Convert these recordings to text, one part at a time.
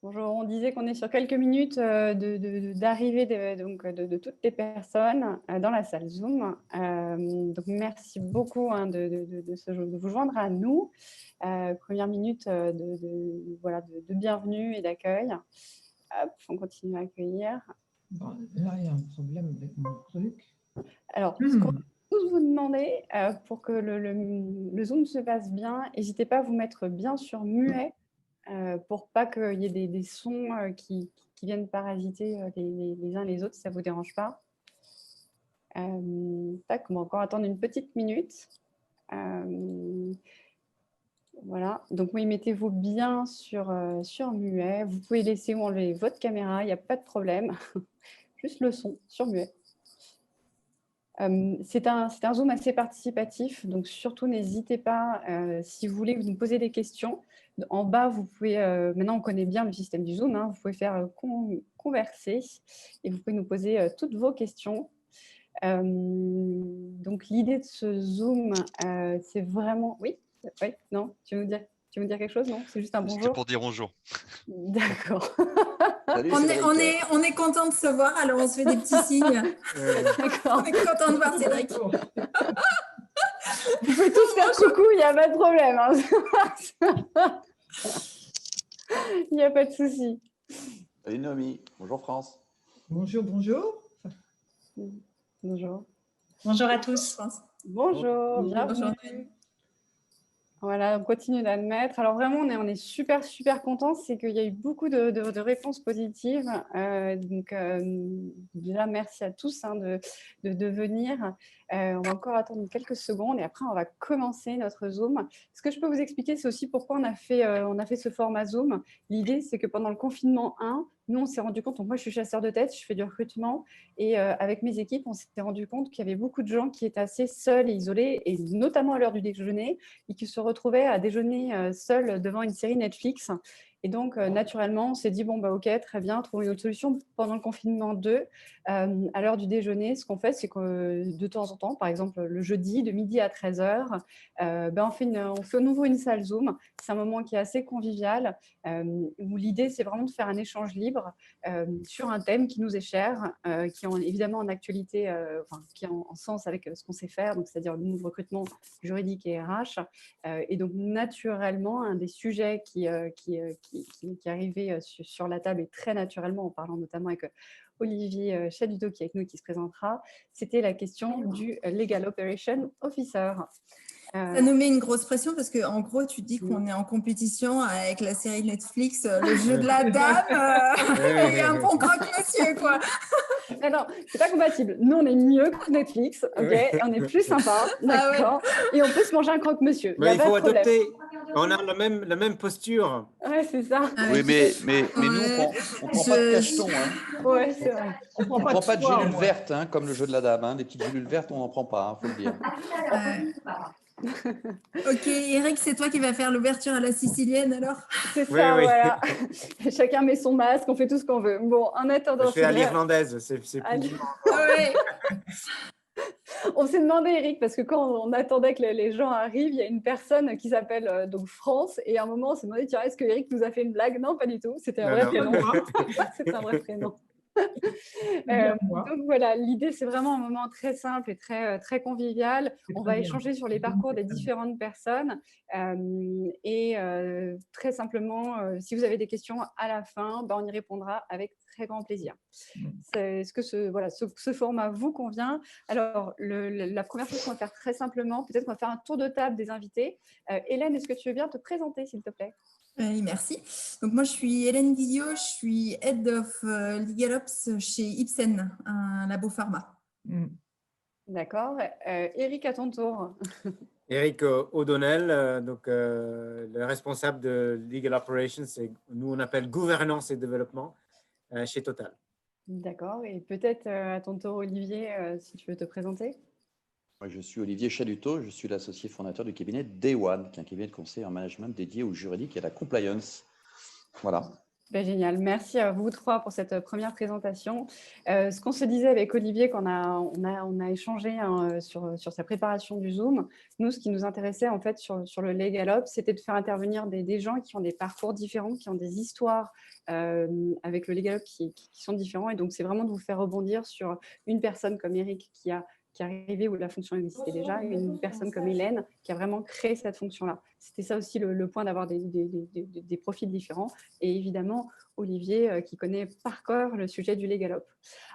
Bonjour, on disait qu'on est sur quelques minutes d'arrivée de toutes les personnes dans la salle Zoom. Donc, merci beaucoup de vous joindre à nous. Première minute voilà, de bienvenue et d'accueil. Hop, on continue à accueillir. Bon, là, il y a un problème avec mon truc. Alors, ce qu'on va tous vous demander pour que le Zoom se passe bien, n'hésitez pas à vous mettre bien sur muet. Pour pas qu'il y ait des sons qui viennent parasiter les uns les autres, si ça ne vous dérange pas. Tac, on va encore attendre une petite minute. Voilà, donc oui, mettez-vous bien sur muet. Vous pouvez laisser ou enlever votre caméra, il n'y a pas de problème. Juste le son sur muet. C'est un Zoom assez participatif, donc surtout n'hésitez pas, si vous voulez nous poser des questions. En bas, vous pouvez, maintenant on connaît bien le système du Zoom, hein, vous pouvez faire converser et vous pouvez nous poser toutes vos questions. Donc l'idée de ce Zoom, c'est vraiment… Oui, non, tu veux me dire quelque chose? Non, c'est juste un bonjour. C'était pour dire bonjour. D'accord. Salut, on est content de se voir, alors on se fait des petits signes. D'accord. On est content de voir Cédric. Vous pouvez tous faire coucou, il n'y a pas de problème. Hein. Il n'y a pas de souci. Salut Naomi, bonjour France. Bonjour, bonjour. Bonjour. Bonjour à tous. Bonjour, bienvenue. Voilà, on continue d'admettre. Alors vraiment, on est super, super contents. C'est qu'il y a eu beaucoup de réponses positives. Déjà, merci à tous de venir. On va encore attendre quelques secondes et après, on va commencer notre Zoom. Ce que je peux vous expliquer, c'est aussi pourquoi on a fait ce format Zoom. L'idée, c'est que pendant le confinement 1, nous, on s'est rendu compte, donc moi, je suis chasseur de tête, je fais du recrutement et avec mes équipes, on s'est rendu compte qu'il y avait beaucoup de gens qui étaient assez seuls et isolés, et notamment à l'heure du déjeuner, et qui se retrouvaient à déjeuner seuls devant une série Netflix. Et donc, naturellement, on s'est dit, bon, bah, ok, très bien, trouvons une autre solution. Pendant le confinement 2, à l'heure du déjeuner, ce qu'on fait, c'est que de temps en temps, par exemple le jeudi, de midi à 13h, on fait à nouveau une salle Zoom. C'est un moment qui est assez convivial, où l'idée, c'est vraiment de faire un échange libre sur un thème qui nous est cher, qui est évidemment en actualité, qui est en sens avec ce qu'on sait faire, donc c'est-à-dire le nouveau recrutement juridique et RH. Et donc, naturellement, un des sujets qui est arrivé sur la table, et très naturellement, en parlant notamment avec Olivier Chaduto, qui est avec nous, qui se présentera, c'était la question du Legal Operation Officer. Ça nous met une grosse pression parce qu'en gros, tu dis qu'on est en compétition avec la série Netflix, le jeu de la dame, et un bon croque-monsieur, quoi. Non, c'est pas compatible. Nous, on est mieux que Netflix, ok, et on est plus sympa, d'accord, et on peut se manger un croque-monsieur. Mais il faut adopter. On a la même posture. Ouais, c'est ça. Oui, mais nous, on prend pas de cacheton. Hein. Ouais, c'est vrai. On prend pas de gélules vertes, hein, comme le jeu de la dame. Hein. Des petites gélules vertes, on n'en prend pas, il faut le dire. Ok, Eric, c'est toi qui vas faire l'ouverture à la sicilienne, alors? C'est ça, oui. Voilà. Chacun met son masque, on fait tout ce qu'on veut. Bon, en attendant… Je fais à l'irlandaise, c'est plus… Ouais. On s'est demandé, Eric, parce que quand on attendait que les gens arrivent, il y a une personne qui s'appelle donc France, et à un moment, on s'est demandé, tiens, est-ce que Eric nous a fait une blague? Non, pas du tout, c'était un vrai prénom. C'était un vrai prénom. Donc voilà, l'idée, c'est vraiment un moment très simple et très convivial. On va échanger sur les parcours des différentes personnes et très simplement, si vous avez des questions à la fin, on y répondra avec très grand plaisir. Est-ce que ce format vous convient? Alors, la première chose qu'on va faire très simplement, peut-être qu'on va faire un tour de table des invités. Hélène, est-ce que tu veux bien te présenter, s'il te plaît? Oui, merci. Donc, moi, je suis Hélène Guillot, je suis Head of Legal Ops chez Ipsen, un labo pharma. D'accord. Eric, à ton tour. Eric O'Donnell, donc le responsable de Legal Operations, nous on appelle gouvernance et développement chez Total. D'accord. Et peut-être à ton tour, Olivier, si tu veux te présenter. Moi, je suis Olivier Chaduto, je suis l'associé fondateur du cabinet Day One, qui est un cabinet de conseil en management dédié au juridique et à la compliance. Voilà. Ben, génial, merci à vous trois pour cette première présentation. Ce qu'on se disait avec Olivier quand on a échangé hein, sur sa préparation du Zoom, nous, ce qui nous intéressait en fait sur le Legal Ops, c'était de faire intervenir des gens qui ont des parcours différents, qui ont des histoires avec le Legal Ops qui sont différents. Et donc, c'est vraiment de vous faire rebondir sur une personne comme Eric qui est arrivé où la fonction existait déjà, une personne comme Hélène qui a vraiment créé cette fonction-là. C'était ça aussi le point d'avoir des profils différents. Et évidemment, Olivier qui connaît par cœur le sujet du Legal Ops.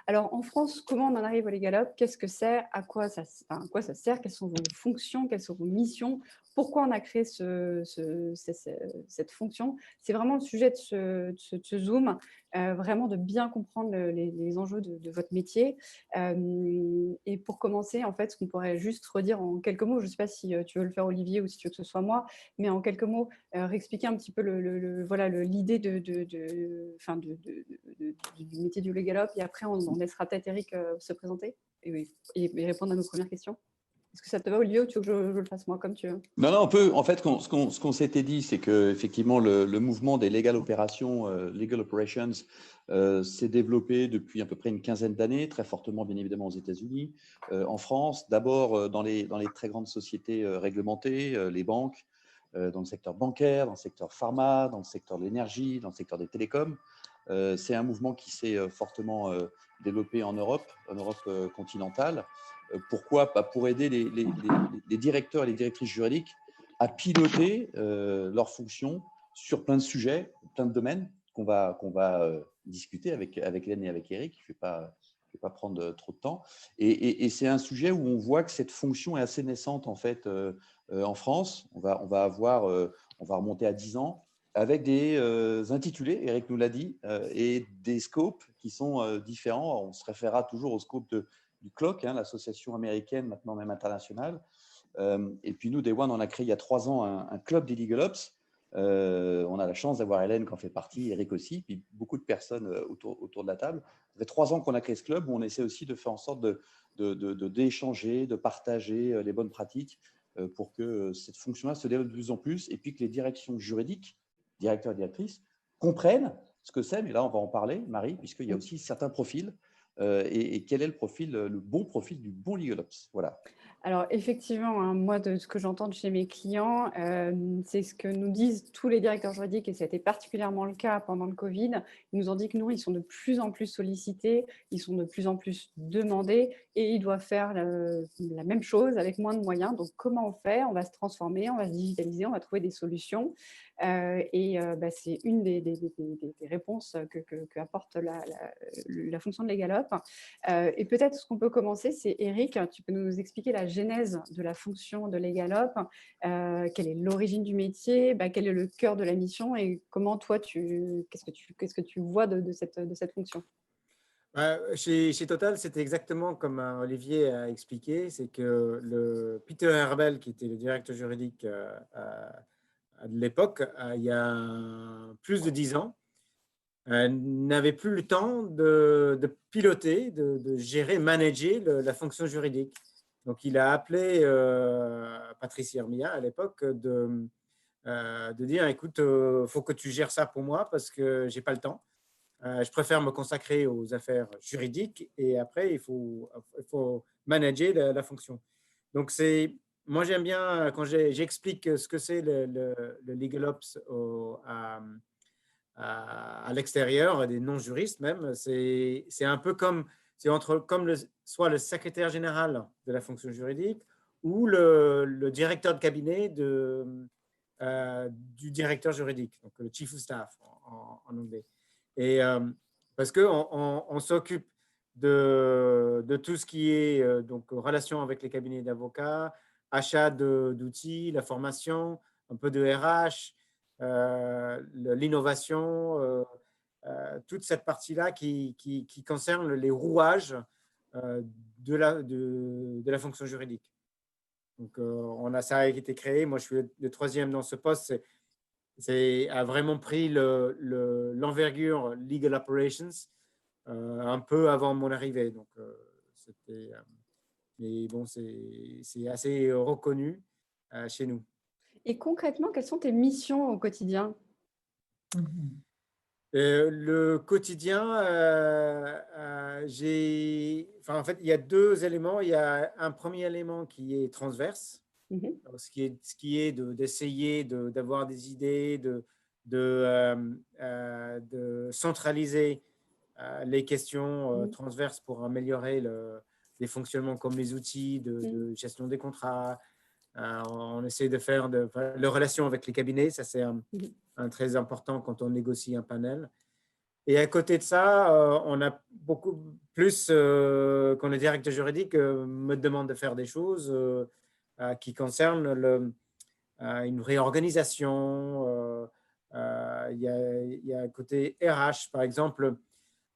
Alors, en France, comment on en arrive au Legal Ops? Qu'est-ce que c'est? À quoi ça sert? Quelles sont vos fonctions? Quelles sont vos missions? Pourquoi on a créé cette fonction? C'est vraiment le sujet de ce Zoom, vraiment de bien comprendre les enjeux de votre métier. Et pour commencer, en fait, ce qu'on pourrait juste redire en quelques mots, je ne sais pas si tu veux le faire Olivier ou si tu veux que ce soit moi, mais en quelques mots, réexpliquer un petit peu l'idée du métier du Legal Ops et après on laissera peut-être Eric se présenter et répondre à nos premières questions. Est-ce que ça te va Olivier ou tu veux que je le fasse moi comme tu veux? Non, non, on peut. En fait, ce qu'on s'était dit, c'est qu'effectivement, le mouvement des legal operations, legal operations, s'est développé depuis à peu près une quinzaine d'années, très fortement, bien évidemment, aux États-Unis, en France, d'abord dans les très grandes sociétés réglementées, les banques, dans le secteur bancaire, dans le secteur pharma, dans le secteur de l'énergie, dans le secteur des télécoms. C'est un mouvement qui s'est fortement développé en Europe continentale. Pourquoi? Pour aider les directeurs et les directrices juridiques à piloter leurs fonctions sur plein de sujets, plein de domaines qu'on va discuter avec Hélène et avec Eric. Je ne vais pas prendre trop de temps. Et c'est un sujet où on voit que cette fonction est assez naissante en fait en France. On va remonter à 10 ans avec des intitulés, Eric nous l'a dit, et des scopes qui sont différents. On se référera toujours au scope du CLOC, l'association américaine, maintenant même internationale. Et puis nous, Day One, on a créé il y a 3 ans un club des Legal Ops. On a la chance d'avoir Hélène qui en fait partie, Eric aussi, puis beaucoup de personnes autour de la table. Ça fait 3 ans qu'on a créé ce club où on essaie aussi de faire en sorte d'échanger, de partager les bonnes pratiques pour que cette fonction-là se développe de plus en plus et puis que les directions juridiques, directeurs et directrices, comprennent ce que c'est. Mais là, on va en parler, Marie, puisqu'il y a aussi certains profils. Et quel est le bon profil du bon Legal Ops? Voilà. Alors effectivement, hein, moi de ce que j'entends de chez mes clients, c'est ce que nous disent tous les directeurs juridiques et c'était particulièrement le cas pendant le Covid. Ils nous ont dit que non, ils sont de plus en plus sollicités, ils sont de plus en plus demandés et ils doivent faire la même chose avec moins de moyens. Donc comment on fait? On va se transformer, on va se digitaliser, on va trouver des solutions. C'est une des réponses que apporte la fonction de Legal Ops. Et peut-être ce qu'on peut commencer, c'est Eric, tu peux nous expliquer la genèse de la fonction de Legal Ops, quelle est l'origine du métier, quel est le cœur de la mission et comment toi, qu'est-ce que tu vois de cette fonction? Chez Total, c'était exactement comme Olivier a expliqué, c'est que Peter Herbel, qui était le directeur juridique de l'époque, il y a plus de 10 ans, n'avait plus le temps de piloter, de gérer, manager la fonction juridique. Donc, il a appelé Patricia Armilla à l'époque de dire, écoute, il faut que tu gères ça pour moi parce que je n'ai pas le temps. Je préfère me consacrer aux affaires juridiques et après, il faut manager la fonction. Donc, moi, j'aime bien quand j'explique ce que c'est le Legal Ops à l'extérieur, des non-juristes même. C'est un peu comme soit le secrétaire général de la fonction juridique ou le directeur de cabinet du directeur juridique, donc le chief of staff en anglais. Et parce qu'on s'occupe de tout ce qui est donc relation avec les cabinets d'avocats, achat d'outils, la formation, un peu de RH, l'innovation, toute cette partie-là qui concerne les rouages de la fonction juridique. Donc, ça a été créé. Moi, je suis le 3e dans ce poste. A vraiment pris l'envergure Legal Operations un peu avant mon arrivée. Donc, mais bon, c'est assez reconnu chez nous. Et concrètement, quelles sont tes missions au quotidien? Le quotidien, en fait, il y a deux éléments. Il y a un premier élément qui est transverse, ce qui est d'essayer d'avoir des idées, de centraliser les questions transverses pour améliorer les fonctionnements comme les outils de gestion des contrats. On essaie de faire les relations avec les cabinets, ça c'est un très important quand on négocie un panel. Et à côté de ça, on a beaucoup plus, quand le directeur juridique me demande de faire des choses qui concernent une réorganisation. Il y a un côté RH, par exemple.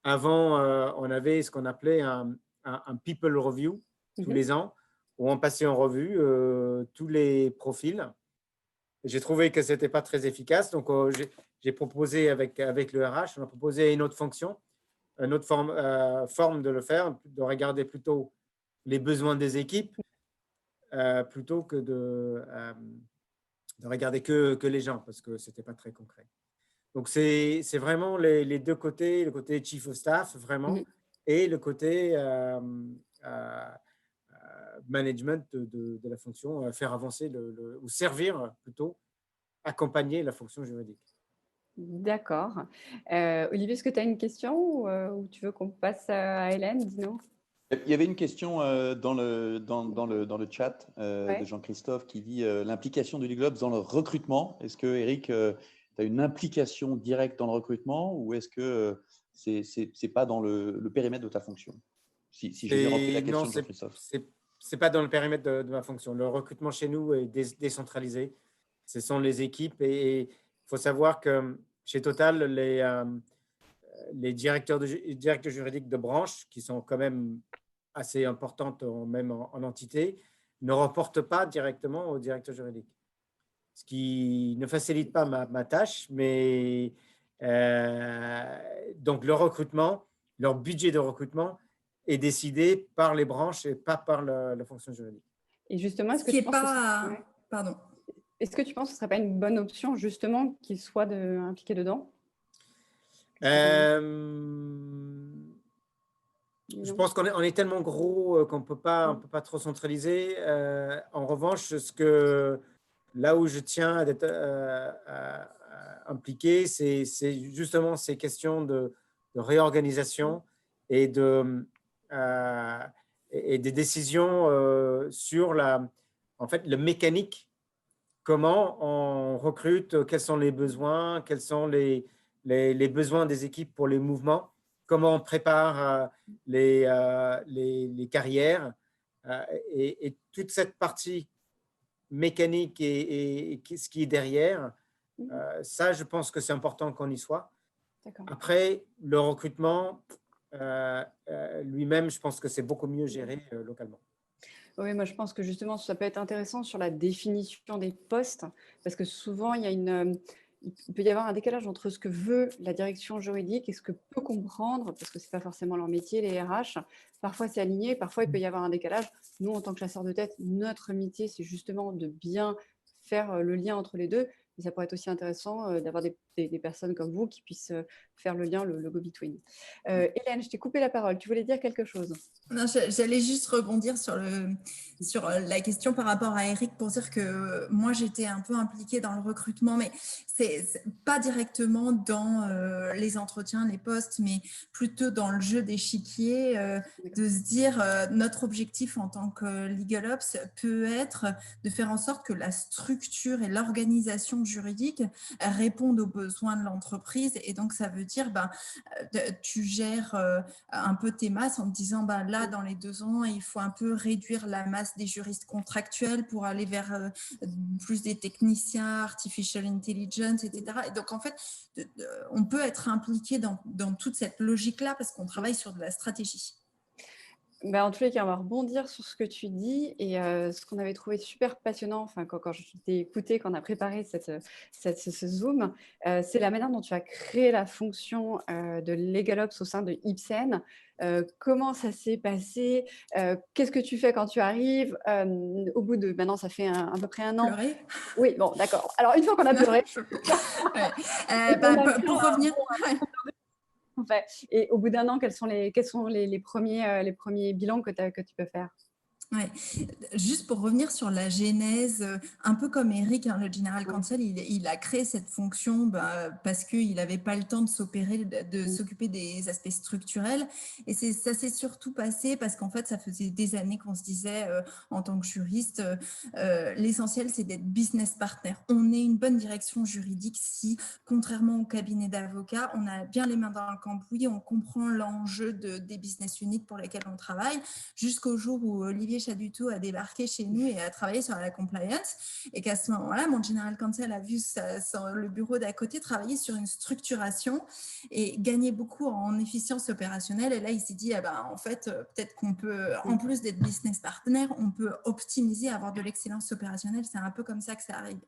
Avant, on avait ce qu'on appelait un people review tous les ans, où on passait en revue tous les profils. J'ai trouvé que ce n'était pas très efficace, donc j'ai proposé avec le RH, on a proposé une autre fonction, une autre forme de le faire, de regarder plutôt les besoins des équipes, plutôt que de regarder que les gens, parce que ce n'était pas très concret. Donc, c'est vraiment les deux côtés, le côté chief of staff, vraiment, et le côté management de la fonction, faire avancer ou servir plutôt, accompagner la fonction juridique. D'accord. Olivier, est-ce que tu as une question ou tu veux qu'on passe à Hélène? Dis-nous. Il y avait une question dans le chat de Jean-Christophe qui dit l'implication du Legal Ops dans le recrutement. Est-ce que, Eric, tu as une implication directe dans le recrutement ou est-ce que c'est pas dans le périmètre de ta fonction? Si j'ai bien repris la question de Jean-Christophe. C'est pas dans le périmètre de ma fonction. Le recrutement chez nous est décentralisé. Ce sont les équipes et il faut savoir que chez Total, les directeurs juridiques de branche, qui sont quand même assez importantes même en entité, ne reportent pas directement au directeur juridique. Ce qui ne facilite pas ma tâche, mais donc le recrutement, leur budget de recrutement est décidé par les branches et pas par la fonction juridique. Et justement, est-ce que tu penses que ce ne serait pas une bonne option justement qu'ils soient impliqués dedans? Je pense qu'on est tellement gros qu'on ne peut pas trop centraliser. En revanche, là où je tiens à être impliqué, c'est justement ces questions de réorganisation et des décisions sur en fait, le mécanique. Comment on recrute, quels sont les besoins, quels sont les besoins des équipes pour les mouvements, comment on prépare les carrières et toute cette partie mécanique et ce qui est derrière, ça, je pense que c'est important qu'on y soit. Après, le recrutement lui-même, je pense que c'est beaucoup mieux géré localement. Oui, moi je pense que justement ça peut être intéressant sur la définition des postes parce que souvent il peut y avoir un décalage entre ce que veut la direction juridique et ce que peut comprendre, parce que ce n'est pas forcément leur métier, les RH. Parfois c'est aligné, parfois il peut y avoir un décalage. Nous, en tant que chasseurs de tête, notre métier c'est justement de bien faire le lien entre les deux. Et ça pourrait être aussi intéressant d'avoir des personnes comme vous qui puissent faire le lien, le go-between. Hélène, je t'ai coupé la parole. Tu voulais dire quelque chose? Non, j'allais juste rebondir sur la question par rapport à Eric pour dire que moi, j'étais un peu impliquée dans le recrutement, mais c'est pas directement dans les entretiens, les postes, mais plutôt dans le jeu d'échiquier, de se dire notre objectif en tant que Legal Ops peut être de faire en sorte que la structure et l'organisation juridique répondent aux besoins de l'entreprise. Et donc, ça veut dire, tu gères un peu tes masses en te disant, là, dans les 2 ans, il faut un peu réduire la masse des juristes contractuels pour aller vers plus des techniciens, artificial intelligence, etc. Et donc, en fait, on peut être impliqué dans toute cette logique-là parce qu'on travaille sur de la stratégie. Ben, en tous les cas, on va rebondir sur ce que tu dis et ce qu'on avait trouvé super passionnant, enfin, quand je t'ai écouté, quand on a préparé ce Zoom, c'est la manière dont tu as créé la fonction de LegalOps au sein de Ipsen. Comment ça s'est passé? Qu'est-ce que tu fais quand tu arrives? Au bout de, maintenant, ça fait à peu près un an. Pleurer. Oui, bon, d'accord. Alors, une fois qu'on a Non, pleuré, ouais. et qu'on a fait Pour revenir, en fait, et au bout d'un an, quels sont les premiers bilans que tu peux faire? ouais. Juste pour revenir sur la genèse, un peu comme Eric, hein, le General Oui. Counsel, il a créé cette fonction parce qu'il n'avait pas le temps de s'occuper des aspects structurels. Et ça s'est surtout passé parce qu'en fait, ça faisait des années qu'on se disait, en tant que juriste, l'essentiel, c'est d'être business partner. On est une bonne direction juridique si, contrairement au cabinet d'avocats, on a bien les mains dans le cambouis, on comprend l'enjeu des business units pour lesquels on travaille, jusqu'au jour où Olivier Chaduto a débarqué chez nous et a travaillé sur la compliance, et qu'à ce moment-là, mon General Counsel a vu le bureau d'à côté travailler sur une structuration et gagner beaucoup en efficience opérationnelle. Et là, il s'est dit, en fait, peut-être qu'on peut, en plus d'être business partner, on peut optimiser, avoir de l'excellence opérationnelle. C'est un peu comme ça que ça arrive.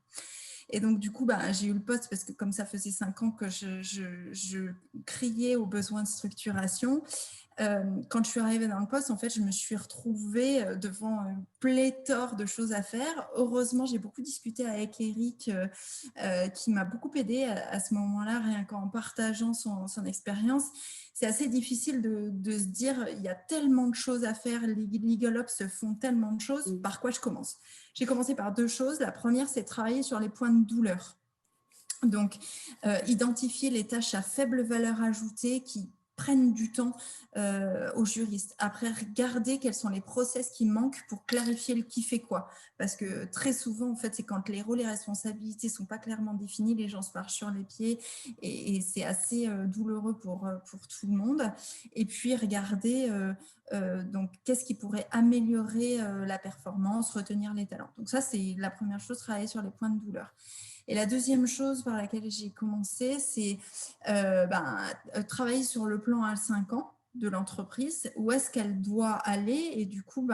Et donc, du coup, j'ai eu le poste parce que comme ça faisait 5 ans que je criais aux besoins de structuration. Quand je suis arrivée dans le poste, en fait, je me suis retrouvée devant un pléthore de choses à faire. Heureusement, j'ai beaucoup discuté avec Eric, qui m'a beaucoup aidée à ce moment-là, rien qu'en partageant son expérience. C'est assez difficile de se dire, il y a tellement de choses à faire, les LegalOps font tellement de choses, par quoi je commence? J'ai commencé par 2 choses. La première, c'est travailler sur les points de douleur. Donc, identifier les tâches à faible valeur ajoutée qui prennent du temps aux juristes. Après, regarder quels sont les process qui manquent pour clarifier le qui fait quoi. Parce que très souvent, en fait, c'est quand les rôles et responsabilités ne sont pas clairement définis, les gens se marchent sur les pieds et c'est assez douloureux pour tout le monde. Et puis, regarder donc, qu'est-ce qui pourrait améliorer la performance, retenir les talents. Donc ça, c'est la première chose, travailler sur les points de douleur. Et la deuxième chose par laquelle j'ai commencé, c'est travailler sur le plan à 5 ans de l'entreprise, où est-ce qu'elle doit aller et du coup,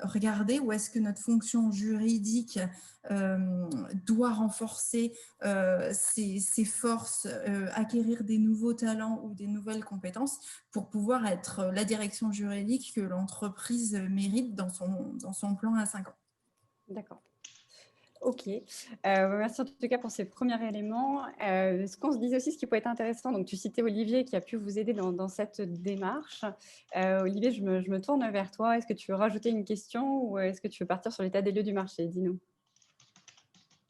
regarder où est-ce que notre fonction juridique doit renforcer ses forces, acquérir des nouveaux talents ou des nouvelles compétences pour pouvoir être la direction juridique que l'entreprise mérite dans son plan à 5 ans. D'accord. Ok, merci en tout cas pour ces premiers éléments. Ce qu'on se disait aussi, ce qui peut être intéressant, donc tu citais Olivier qui a pu vous aider dans cette démarche. Olivier, je me tourne vers toi. Est-ce que tu veux rajouter une question ou est-ce que tu veux partir sur l'état des lieux du marché? Dis-nous.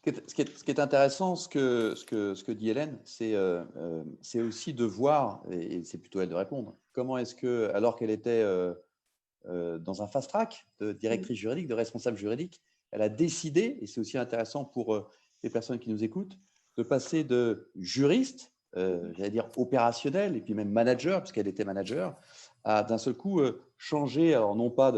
Ce qui est intéressant, ce que dit Hélène, c'est aussi de voir, et c'est plutôt elle de répondre, comment est-ce que, alors qu'elle était dans un fast track de directrice juridique, de responsable juridique, elle a décidé, et c'est aussi intéressant pour les personnes qui nous écoutent, de passer de juriste, j'allais dire opérationnel, et puis même manager, puisqu'elle était manager, à d'un seul coup changer, alors non pas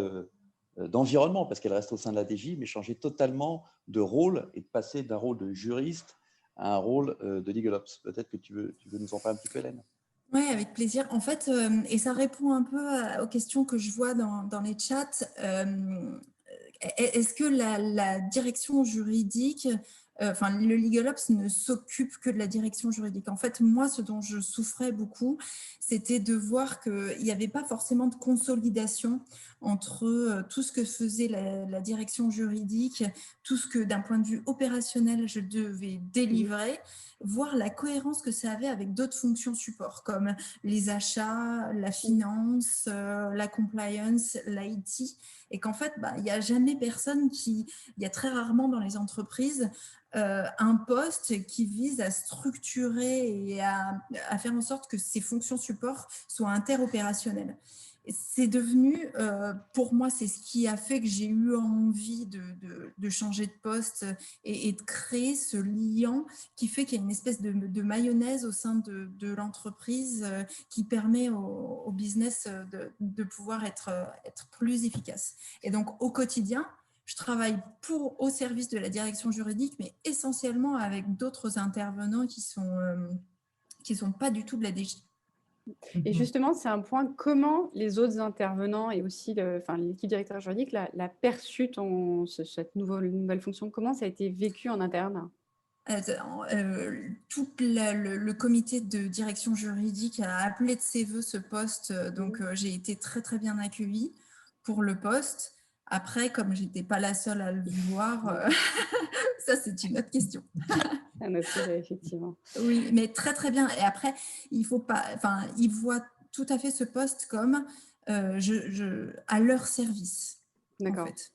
d'environnement, parce qu'elle reste au sein de la DJ, mais changer totalement de rôle et de passer d'un rôle de juriste à un rôle de LegalOps. Peut-être que tu veux nous en parler un petit peu, Hélène. Oui, avec plaisir. En fait, et ça répond un peu aux questions que je vois dans les chats. Est-ce que la direction juridique, le LegalOps ne s'occupe que de la direction juridique? En fait, moi, ce dont je souffrais beaucoup, c'était de voir qu'il n'y avait pas forcément de consolidation entre tout ce que faisait la direction juridique, tout ce que d'un point de vue opérationnel, je devais délivrer, voir la cohérence que ça avait avec d'autres fonctions support, comme les achats, la finance, la compliance, l'IT, et qu'en fait, il n'y a jamais personne il y a très rarement dans les entreprises un poste qui vise à structurer et à faire en sorte que ces fonctions support soient interopérationnelles. C'est devenu, pour moi, c'est ce qui a fait que j'ai eu envie de changer de poste et de créer ce lien qui fait qu'il y a une espèce de mayonnaise au sein de l'entreprise qui permet au business de pouvoir être plus efficace. Et donc, au quotidien, je travaille au service de la direction juridique, mais essentiellement avec d'autres intervenants qui sont pas du tout de la DG. Et justement, c'est un point, comment les autres intervenants et aussi l'équipe directeur juridique l'a perçu, cette nouvelle fonction, comment ça a été vécu en interne? Tout le comité de direction juridique a appelé de ses voeux ce poste, donc j'ai été très très bien accueillie pour le poste. Après, comme j'étais pas la seule à le vouloir, ça c'est une autre question. Un autre sujet, effectivement. Oui, mais très très bien. Et après, il faut pas, enfin, ils voient tout à fait ce poste comme à leur service. D'accord. En fait.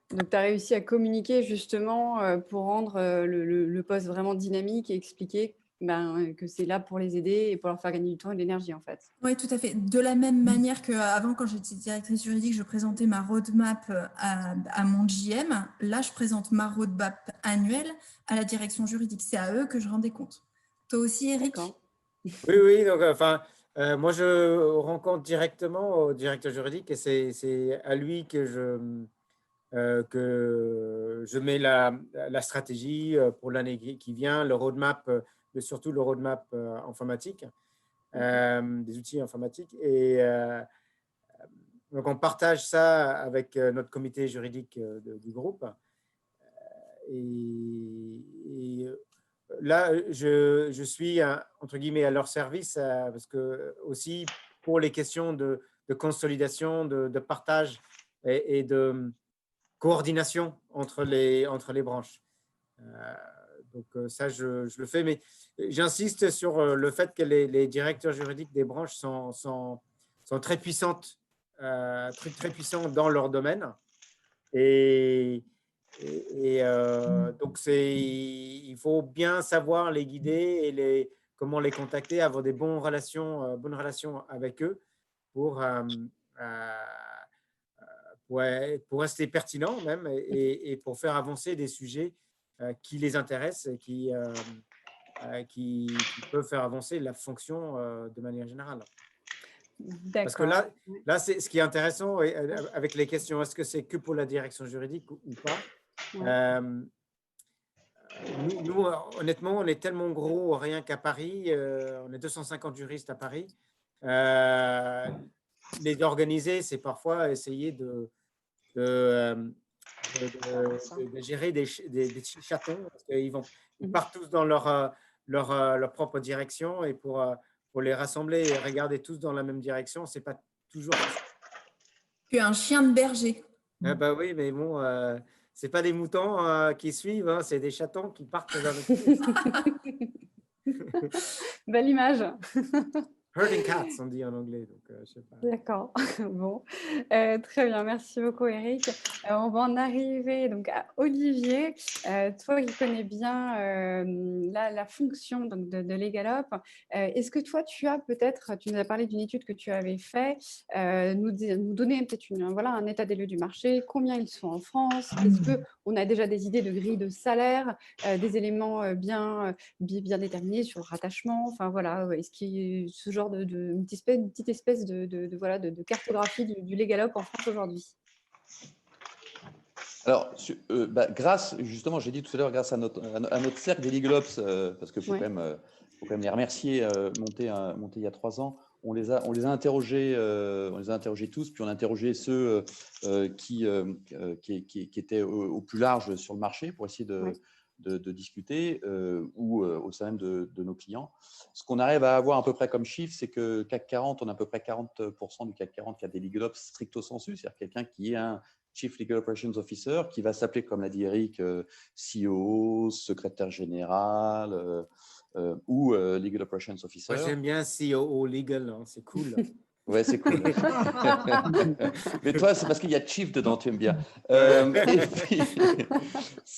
Donc, tu as réussi à communiquer justement pour rendre le poste vraiment dynamique et expliquer que c'est là pour les aider et pour leur faire gagner du temps et de l'énergie, en fait. Oui, tout à fait. De la même manière qu'avant, quand j'étais directrice juridique, je présentais ma roadmap à mon GM. Là, je présente ma roadmap annuelle à la direction juridique. C'est à eux que je rendais compte. Toi aussi, Eric? Oui. Donc, moi, je rencontre directement au directeur juridique et c'est à lui que je mets la stratégie pour l'année qui vient, le roadmap, surtout le roadmap informatique, des outils informatiques. Et donc, on partage ça avec notre comité juridique du groupe. Et là, je suis, entre guillemets, à leur service parce que aussi pour les questions de consolidation, de partage et de coordination entre les branches. Donc ça, je le fais, mais j'insiste sur le fait que les directeurs juridiques des branches sont très puissantes, très puissants dans leur domaine. Donc, il faut bien savoir les guider et comment les contacter, avoir des bonnes relations avec eux pour rester pertinent même et pour faire avancer des sujets qui les intéressent et qui peuvent faire avancer la fonction de manière générale. Parce que là c'est ce qui est intéressant avec les questions, est-ce que c'est que pour la direction juridique ou pas? Nous, honnêtement, on est tellement gros, rien qu'à Paris, on est 250 juristes à Paris. Les organiser, c'est parfois essayer de gérer des chatons, parce qu'ils partent tous dans leur propre direction, et pour les rassembler et regarder tous dans la même direction, c'est pas toujours facile. Tu es un chien de berger. Ah bah oui, mais bon, c'est pas des moutons qui suivent, hein, c'est des chatons qui partent vers le sud. Belle image. Herding cats, on dit en anglais. Donc, je sais pas. D'accord. Bon, très bien. Merci beaucoup, Eric. On va en arriver donc à Olivier. Toi qui connais bien la fonction donc, de Legalop, est-ce que toi, tu nous as parlé d'une étude que tu avais faite, nous donner peut-être un état des lieux du marché, combien ils sont en France, est-ce qu'on a déjà des idées de grille de salaire, des éléments bien déterminés sur le rattachement, enfin voilà, est-ce qu'il y a ce genre une petite espèce de cartographie du Legalop en France aujourd'hui? Alors, grâce, justement, j'ai dit tout à l'heure, grâce à notre cercle des Legalops, parce qu'il faut quand même les remercier, montés il y a 3 ans, on les a interrogés, tous, puis on a interrogé ceux qui étaient au plus large sur le marché pour essayer de discuter, ou au sein même de nos clients. Ce qu'on arrive à avoir à peu près comme chiffre, c'est que CAC 40, on a à peu près 40% du CAC 40 qui a des Legalops stricto sensu, c'est-à-dire quelqu'un qui est un Chief Legal Operations Officer, qui va s'appeler, comme l'a dit Eric, CEO, secrétaire général ou Legal Operations Officer. Moi, j'aime bien CEO Legal, hein, c'est cool. Ouais, c'est cool. Mais toi, c'est parce qu'il y a Chief dedans, tu aimes bien.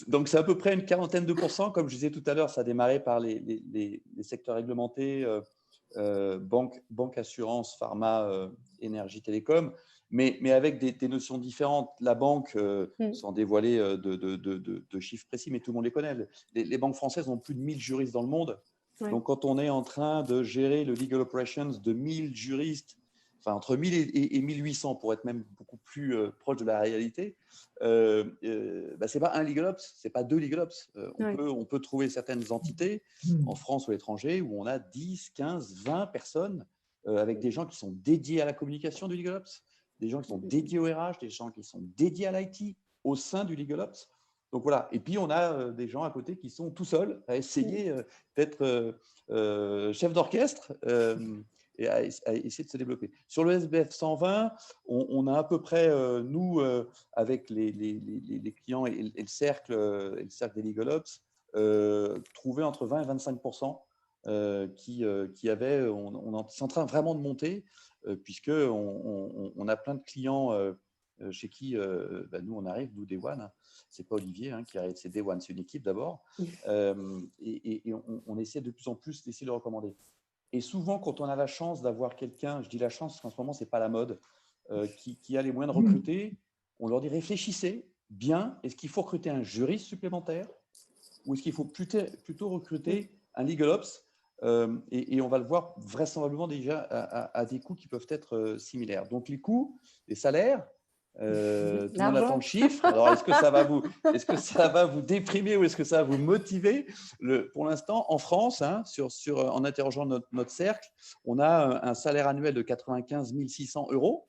Donc, c'est à peu près une quarantaine de %. Comme je disais tout à l'heure, ça a démarré par les secteurs réglementés, banque, assurance, pharma, énergie, télécom. Mais avec des notions différentes. La banque, sans dévoiler de chiffres précis, mais tout le monde les connaît. Les banques françaises ont plus de 1000 juristes dans le monde. Ouais. Donc, quand on est en train de gérer le legal operations de 1000 juristes, enfin entre 1000 et 1800 pour être même beaucoup plus proche de la réalité, c'est pas un legal ops, c'est pas 2 legal ops. On peut trouver certaines entités en France ou à l'étranger où on a 10, 15, 20 personnes avec des gens qui sont dédiés à la communication du LegalOps, des gens qui sont dédiés au RH, des gens qui sont dédiés à l'IT au sein du LegalOps. Donc voilà. Et puis, on a des gens à côté qui sont tout seuls à essayer d'être chef d'orchestre et à essayer de se développer. Sur le SBF 120, on a à peu près, nous, avec les clients et le cercle des LegalOps, trouvé entre 20 et 25% qui avaient, c'est en train vraiment de monter, puisqu'on a plein de clients chez qui nous, on arrive, nous, Day One. Ce n'est pas Olivier qui arrive, c'est Day One, c'est une équipe d'abord. Et on essaie de plus en plus d'essayer de le recommander. Et souvent, quand on a la chance d'avoir quelqu'un, je dis la chance parce qu'en ce moment, ce n'est pas la mode, qui a les moyens de recruter, on leur dit réfléchissez bien, est-ce qu'il faut recruter un juriste supplémentaire ou est-ce qu'il faut plutôt recruter un LegalOps et on va le voir vraisemblablement déjà à des coûts qui peuvent être similaires. Donc, les coûts, les salaires, tout le monde attend le chiffre. Alors, est-ce que ça va vous déprimer ou est-ce que ça va vous motiver? Pour l'instant, en France, en interrogeant notre cercle, on a un salaire annuel de 95 600 €.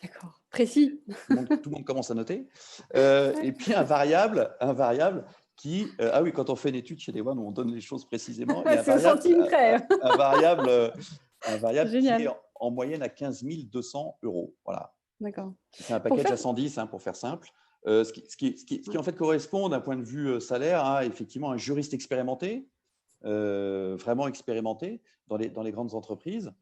D'accord, précis. Tout le monde commence à noter. Et puis un variable qui… ah oui, quand on fait une étude chez Day One, on donne les choses précisément. C'est au centime près. Un variable qui est Génial. en moyenne à 15 200 €. Voilà. D'accord. C'est un package à 110 pour faire simple. Ce qui en fait correspond d'un point de vue salaire à effectivement un juriste expérimenté, vraiment expérimenté dans les grandes entreprises.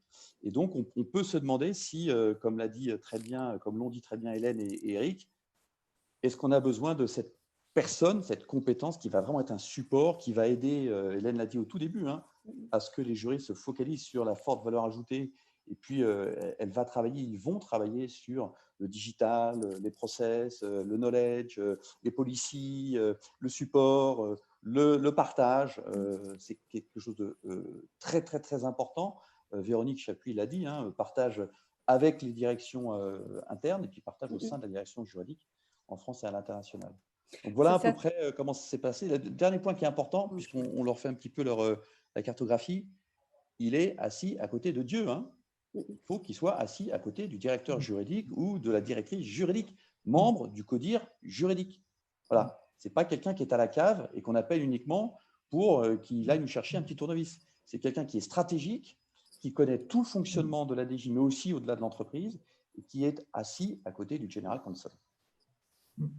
Et donc, on peut se demander si, comme l'ont dit très bien Hélène et Eric, est-ce qu'on a besoin de cette personne, cette compétence qui va vraiment être un support, qui va aider, Hélène l'a dit au tout début, à ce que les juristes se focalisent sur la forte valeur ajoutée. Et puis, ils vont travailler sur le digital, les process, le knowledge, les policies, le support, le partage. C'est quelque chose de très, très, très important. Véronique Chapuis l'a dit, partage avec les directions internes et puis partage au sein de la direction juridique en France et à l'international. Donc voilà à peu près comment ça s'est passé. Le dernier point qui est important, puisqu'on leur fait un petit peu la cartographie, il est assis à côté de Dieu. Il faut qu'il soit assis à côté du directeur juridique ou de la directrice juridique, membre du CODIR juridique. Voilà. Ce n'est pas quelqu'un qui est à la cave et qu'on appelle uniquement pour qu'il aille nous chercher un petit tournevis. C'est quelqu'un qui est stratégique, qui connaît tout le fonctionnement de la DG, mais aussi au-delà de l'entreprise, et qui est assis à côté du General Counsel.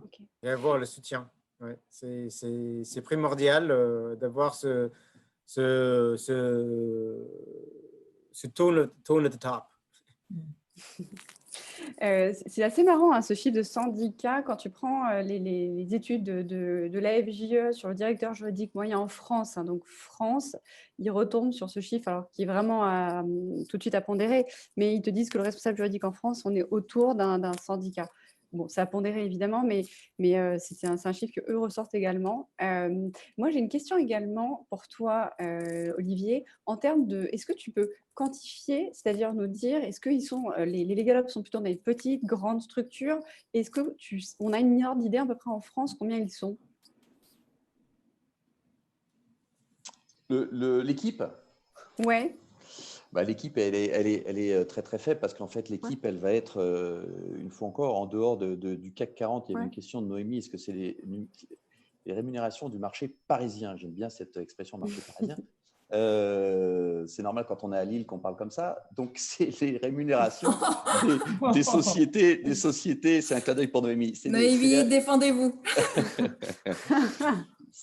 Okay. Et avoir le soutien. Ouais, c'est primordial d'avoir ce tone at the top. C'est assez marrant ce chiffre de 110 cas quand tu prends les études de l'AFJE sur le directeur juridique moyen en France. Donc France, ils retombent sur ce chiffre alors qui est vraiment tout de suite à pondérer, mais ils te disent que le responsable juridique en France, on est autour d'un 110 cas. Bon, c'est à pondérer évidemment, mais c'est un chiffre qu'eux ressortent également. Moi, j'ai une question également pour toi, Olivier, en termes de… Est-ce que tu peux quantifier, c'est-à-dire nous dire, est-ce que les LegalOps sont plutôt dans des petites, grandes structures? Est-ce qu'on a une ordre d'idée à peu près en France combien ils sont? L'équipe? Ouais. L'équipe, elle est très, très faible parce qu'en fait, l'équipe, elle va être, une fois encore, en dehors du CAC 40. Il y avait une question de Noémie, est-ce que c'est les rémunérations du marché parisien? J'aime bien cette expression marché parisien. C'est normal quand on est à Lille qu'on parle comme ça. Donc, c'est les rémunérations des sociétés. C'est un clin d'œil pour Noémie. Noémie, défendez-vous.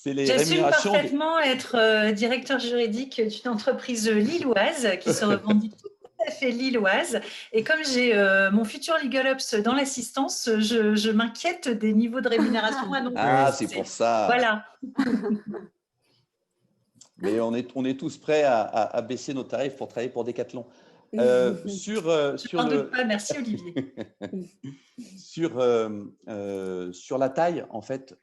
J'assume parfaitement être directeur juridique d'une entreprise lilloise qui se revendique tout à fait lilloise. Et comme j'ai mon futur LegalOps dans l'assistance, je m'inquiète des niveaux de rémunération. C'est pour ça. Voilà. Mais on est tous prêts à baisser nos tarifs pour travailler pour Decathlon. Je n'en doute pas, merci Olivier. Sur la taille, en fait,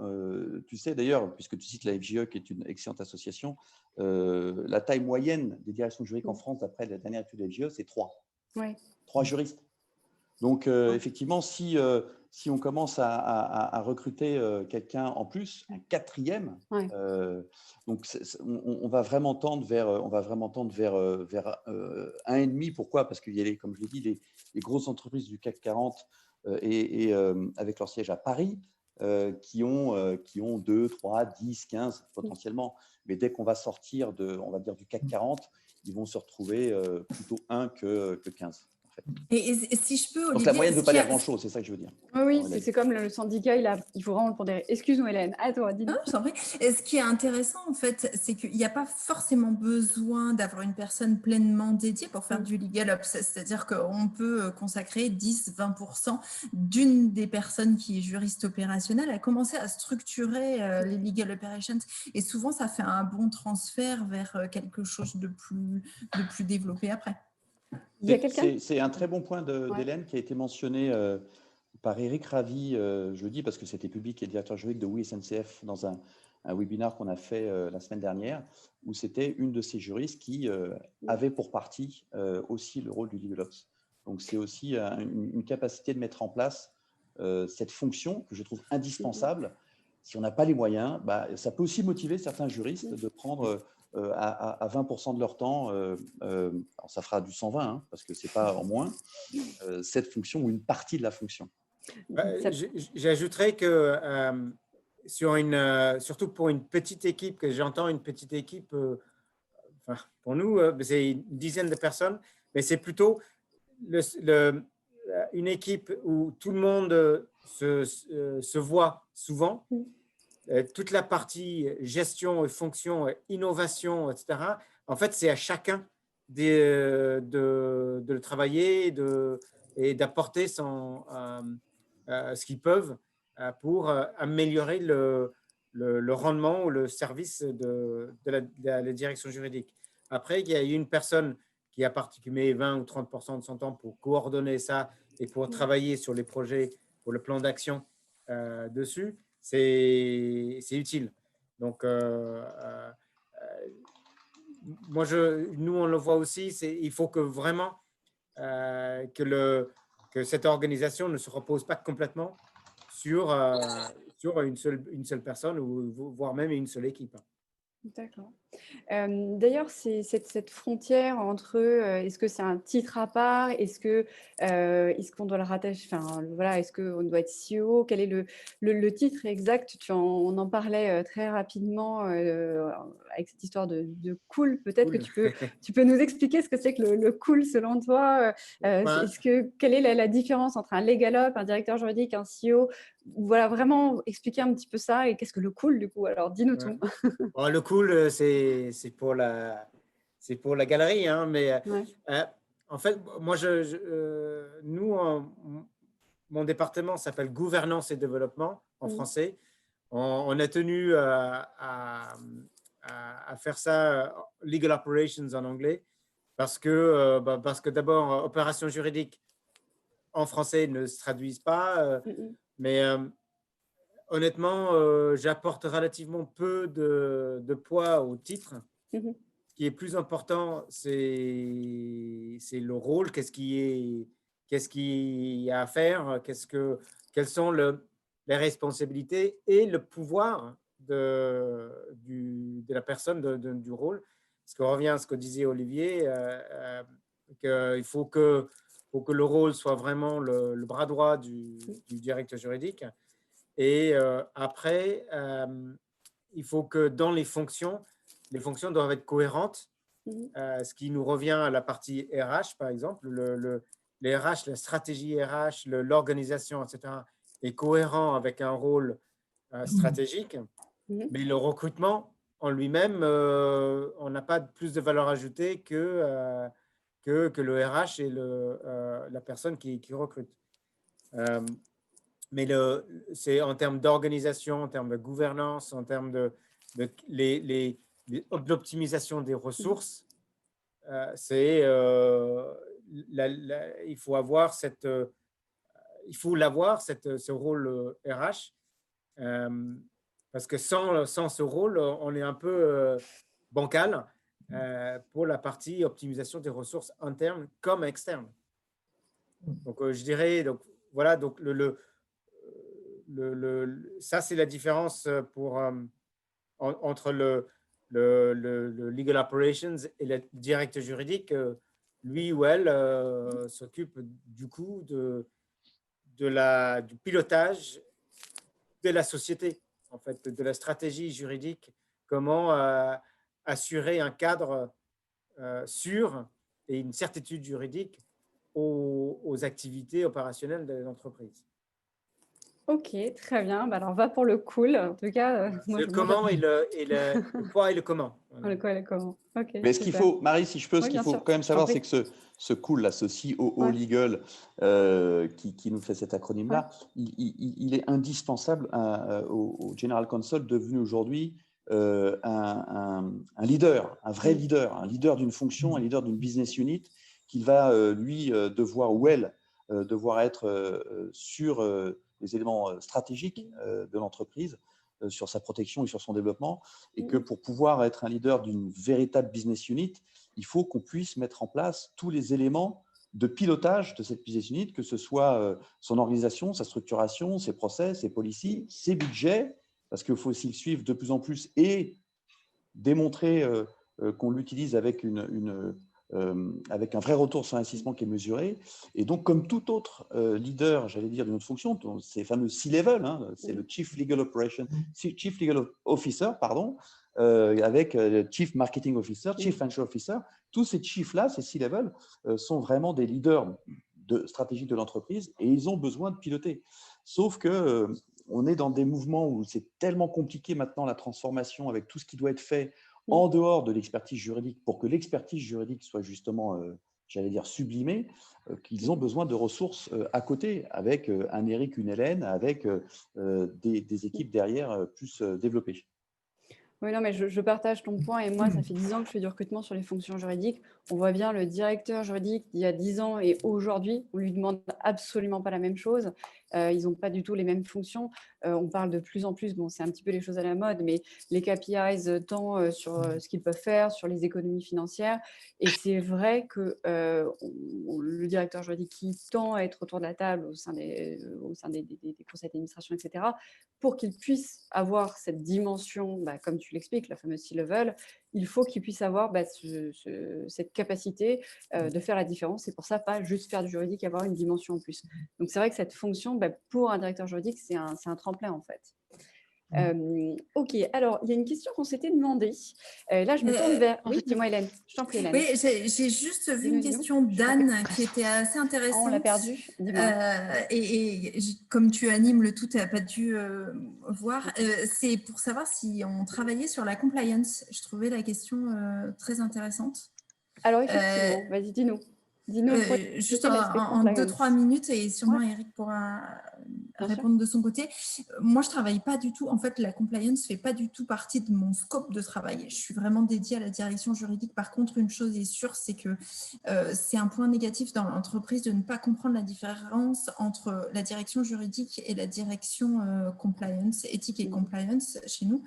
tu sais d'ailleurs, puisque tu cites la FJE qui est une excellente association, la taille moyenne des directions juridiques en France, d'après la dernière étude de la FJE, c'est 3. Ouais. 3 juristes. Donc, effectivement, si si on commence à recruter quelqu'un en plus, un quatrième, Ouais. donc on va vraiment tendre vers, vers 1,5. Pourquoi? Parce qu'il y a, comme je l'ai dit, les grosses entreprises du CAC 40 avec leur siège à Paris, qui ont 2, 3, 10, 15 potentiellement. Mais dès qu'on va sortir on va dire, du CAC 40, ils vont se retrouver plutôt 1 que 15. En fait. Et si je peux, Olivier… Donc la moyenne ne veut pas dire grand-chose, c'est ça que je veux dire. Oui, c'est comme le syndicat, il faut vraiment le pondérer. Excuse-nous Hélène, à toi, dis-nous. Je t'en prie. Et ce qui est intéressant, en fait, c'est qu'il n'y a pas forcément besoin d'avoir une personne pleinement dédiée pour faire du legal ops. C'est-à-dire qu'on peut consacrer 10-20% d'une des personnes qui est juriste opérationnelle à commencer à structurer les legal operations. Et souvent, ça fait un bon transfert vers quelque chose de plus développé après. C'est un très bon point d'Hélène qui a été mentionné par Eric Ravi jeudi, parce que c'était public, et le directeur juridique de Oui SNCF, dans un webinaire qu'on a fait la semaine dernière, où c'était une de ces juristes qui avait pour partie aussi le rôle du legal ops. Donc c'est aussi une capacité de mettre en place cette fonction que je trouve indispensable. Si on n'a pas les moyens, ça peut aussi motiver certains juristes de prendre à 20% de leur temps, alors ça fera du 120, hein, parce que ce n'est pas en moins, cette fonction ou une partie de la fonction. J'ajouterais que surtout pour une petite équipe, que j'entends une petite équipe, pour nous, c'est une dizaine de personnes, mais c'est plutôt une équipe où tout le monde se voit souvent. Toute la partie gestion, fonction, innovation, etc. En fait, c'est à chacun de le travailler et d'apporter ce qu'ils peuvent pour améliorer le rendement ou le service de la direction juridique. Après, il y a une personne qui met 20 ou 30% de son temps pour coordonner ça et pour travailler sur les projets, pour le plan d'action dessus. C'est utile. Donc, nous, on le voit aussi, il faut que vraiment que cette organisation ne se repose pas complètement sur une seule personne, ou voire même une seule équipe. D'accord. D'ailleurs, c'est cette frontière entre est-ce que c'est un titre à part, est-ce qu'on doit le rattacher, voilà, est-ce qu'on doit être CEO, quel est le titre exact? On en parlait très rapidement avec cette histoire de cool. Peut-être Cool. que tu peux nous expliquer ce que c'est que le cool selon toi. Quelle est la différence entre un legal op, un directeur juridique, un CEO? Voilà, vraiment expliquer un petit peu ça, et qu'est-ce que le cool du coup? Alors, dis-nous tout. Bon, le cool, c'est pour la galerie, hein, mais en fait, moi, mon département s'appelle Gouvernance et Développement en français. On a tenu à faire ça Legal Operations en anglais, parce que d'abord, opérations juridiques en français ne se traduisent pas, mais honnêtement, j'apporte relativement peu de poids au titre. Ce qui est plus important, c'est le rôle. Qu'est-ce qu'il y a à faire, quelles sont les responsabilités et le pouvoir de la personne du rôle. Parce qu'on revient à ce que disait Olivier, qu'il faut que le rôle soit vraiment le bras droit du directeur juridique. Et après, il faut que dans les fonctions doivent être cohérentes, ce qui nous revient à la partie RH, par exemple. Les RH, la stratégie RH, l'organisation, etc., est cohérent avec un rôle stratégique. Mais le recrutement en lui-même, on n'a pas plus de valeur ajoutée que le RH et la personne qui recrute. Mais c'est en termes d'organisation, en termes de gouvernance, en termes de l'optimisation des ressources, il faut avoir ce rôle RH, parce que sans ce rôle, on est un peu bancal pour la partie optimisation des ressources internes comme externes. Donc, je dirais, voilà, donc ça, c'est la différence entre le legal operations et le directeur juridique. Lui ou elle s'occupe du coup du pilotage de la société, en fait, de la stratégie juridique, comment assurer un cadre sûr et une certitude juridique aux activités opérationnelles de l'entreprise. Ok, très bien. Bah, alors, va pour le cool. En tout cas, moi, Le comment et le quoi et le comment. Le quoi et le comment. Ok, Mais ce qu'il super. faut, Marie, si je peux, Oui, ce qu'il bien faut sûr. quand même Je t'en savoir, prie. c'est que ce cool là, ce COO Ouais. Legal qui nous fait cet acronyme-là, il est indispensable au General Counsel devenu aujourd'hui un leader, un vrai leader, un leader d'une fonction, un leader d'une business unit qui va, lui, devoir ou elle, devoir être sur les éléments stratégiques de l'entreprise, sur sa protection et sur son développement, et que pour pouvoir être un leader d'une véritable business unit, il faut qu'on puisse mettre en place tous les éléments de pilotage de cette business unit, que ce soit son organisation, sa structuration, ses process, ses policies, ses budgets, parce qu'il faut aussi le suivre de plus en plus et démontrer qu'on l'utilise avec avec un vrai retour sur investissement qui est mesuré. Et donc, comme tout autre leader, j'allais dire, d'une autre fonction, ces fameux C-level, hein, c'est le Chief Legal Officer, pardon, avec le Chief Marketing Officer, Chief Financial Officer. Tous ces chiefs-là, ces C-level, sont vraiment des leaders stratégiques de l'entreprise et ils ont besoin de piloter. Sauf que on est dans des mouvements où c'est tellement compliqué maintenant la transformation avec tout ce qui doit être fait en dehors de l'expertise juridique pour que l'expertise juridique soit justement, j'allais dire, sublimée, qu'ils ont besoin de ressources à côté, avec un Eric, une Hélène, avec des équipes derrière plus développées. Oui, non, mais je partage ton point. Et moi, ça fait 10 ans que je fais du recrutement sur les fonctions juridiques. On voit bien le directeur juridique d'il y a 10 ans et aujourd'hui, on lui demande absolument pas la même chose. Ils n'ont pas du tout les mêmes fonctions. On parle de plus en plus, bon, c'est un petit peu les choses à la mode, mais les KPIs tant sur ce qu'ils peuvent faire, sur les économies financières. Et c'est vrai que le directeur juridique qui tend à être autour de la table au sein des conseils d'administration, etc., pour qu'il puisse avoir cette dimension, comme tu l'expliques, la fameuse C-level, il faut qu'il puisse avoir cette capacité de faire la différence. C'est pour ça, pas juste faire du juridique, avoir une dimension en plus. Donc, c'est vrai que cette fonction, pour un directeur juridique, c'est un tremplin, en fait. Ok, alors, il y a une question qu'on s'était demandée. Là, je me tourne vers… Oui, dis-moi, Hélène. Je t'en prie, Hélène. Oui, j'ai juste vu une question d'Anne qui était assez intéressante. On l'a perdue, dis-moi. Et comme tu animes le tout, tu n'as pas dû voir. C'est pour savoir si on travaillait sur la compliance. Je trouvais la question très intéressante. Alors, effectivement, vas-y, dis-nous. Juste en 2-3 minutes et sûrement Eric pourra répondre de son côté. Moi, je ne travaille pas du tout. En fait, la compliance ne fait pas du tout partie de mon scope de travail. Je suis vraiment dédiée à la direction juridique. Par contre, une chose est sûre, c'est que c'est un point négatif dans l'entreprise de ne pas comprendre la différence entre la direction juridique et la direction compliance, éthique et compliance chez nous.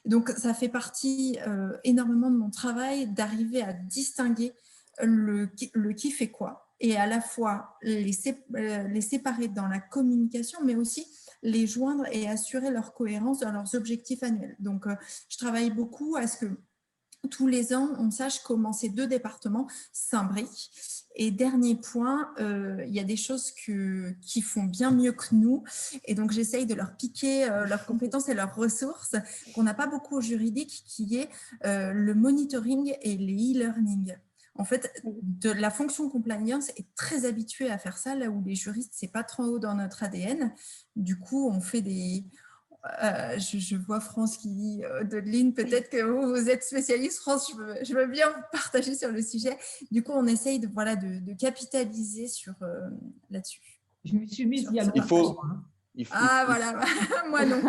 Donc, ça fait partie énormément de mon travail d'arriver à distinguer le qui fait quoi et à la fois les séparer dans la communication, mais aussi les joindre et assurer leur cohérence dans leurs objectifs annuels. Donc, je travaille beaucoup à ce que tous les ans, on sache comment ces deux départements s'imbriquent. Et dernier point, il y a des choses qui font bien mieux que nous. Et donc, j'essaye de leur piquer leurs compétences et leurs ressources qu'on n'a pas beaucoup au juridique, qui est le monitoring et les e-learning. En fait, la fonction compliance est très habituée à faire ça, là où les juristes, ce n'est pas trop haut dans notre ADN. Du coup, on fait des… je vois France qui dit Dodeline, peut-être que vous êtes spécialiste, France, je veux bien vous partager sur le sujet. Du coup, on essaye de capitaliser là-dessus. Je me suis mise il y a longtemps. Voilà, moi non.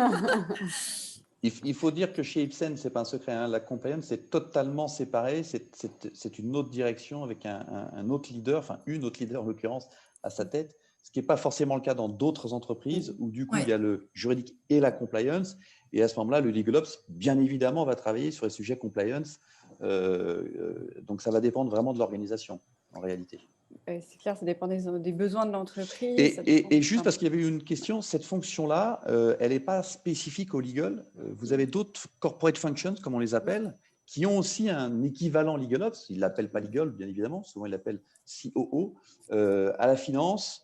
Il faut dire que chez Ipsen, ce n'est pas un secret, hein, la compliance, c'est totalement séparé, c'est une autre direction avec un autre leader, enfin une autre leader en l'occurrence, à sa tête, ce qui n'est pas forcément le cas dans d'autres entreprises où du coup il y a le juridique et la compliance, et à ce moment-là, le Legal Ops, bien évidemment, va travailler sur les sujets compliance, donc ça va dépendre vraiment de l'organisation en réalité. C'est clair, ça dépend des besoins de l'entreprise. Et juste parce qu'il y avait eu une question, cette fonction-là, elle n'est pas spécifique au legal. Vous avez d'autres corporate functions, comme on les appelle, qui ont aussi un équivalent LegalOps. Ils ne l'appellent pas legal, bien évidemment. Souvent, ils l'appellent COO, à la finance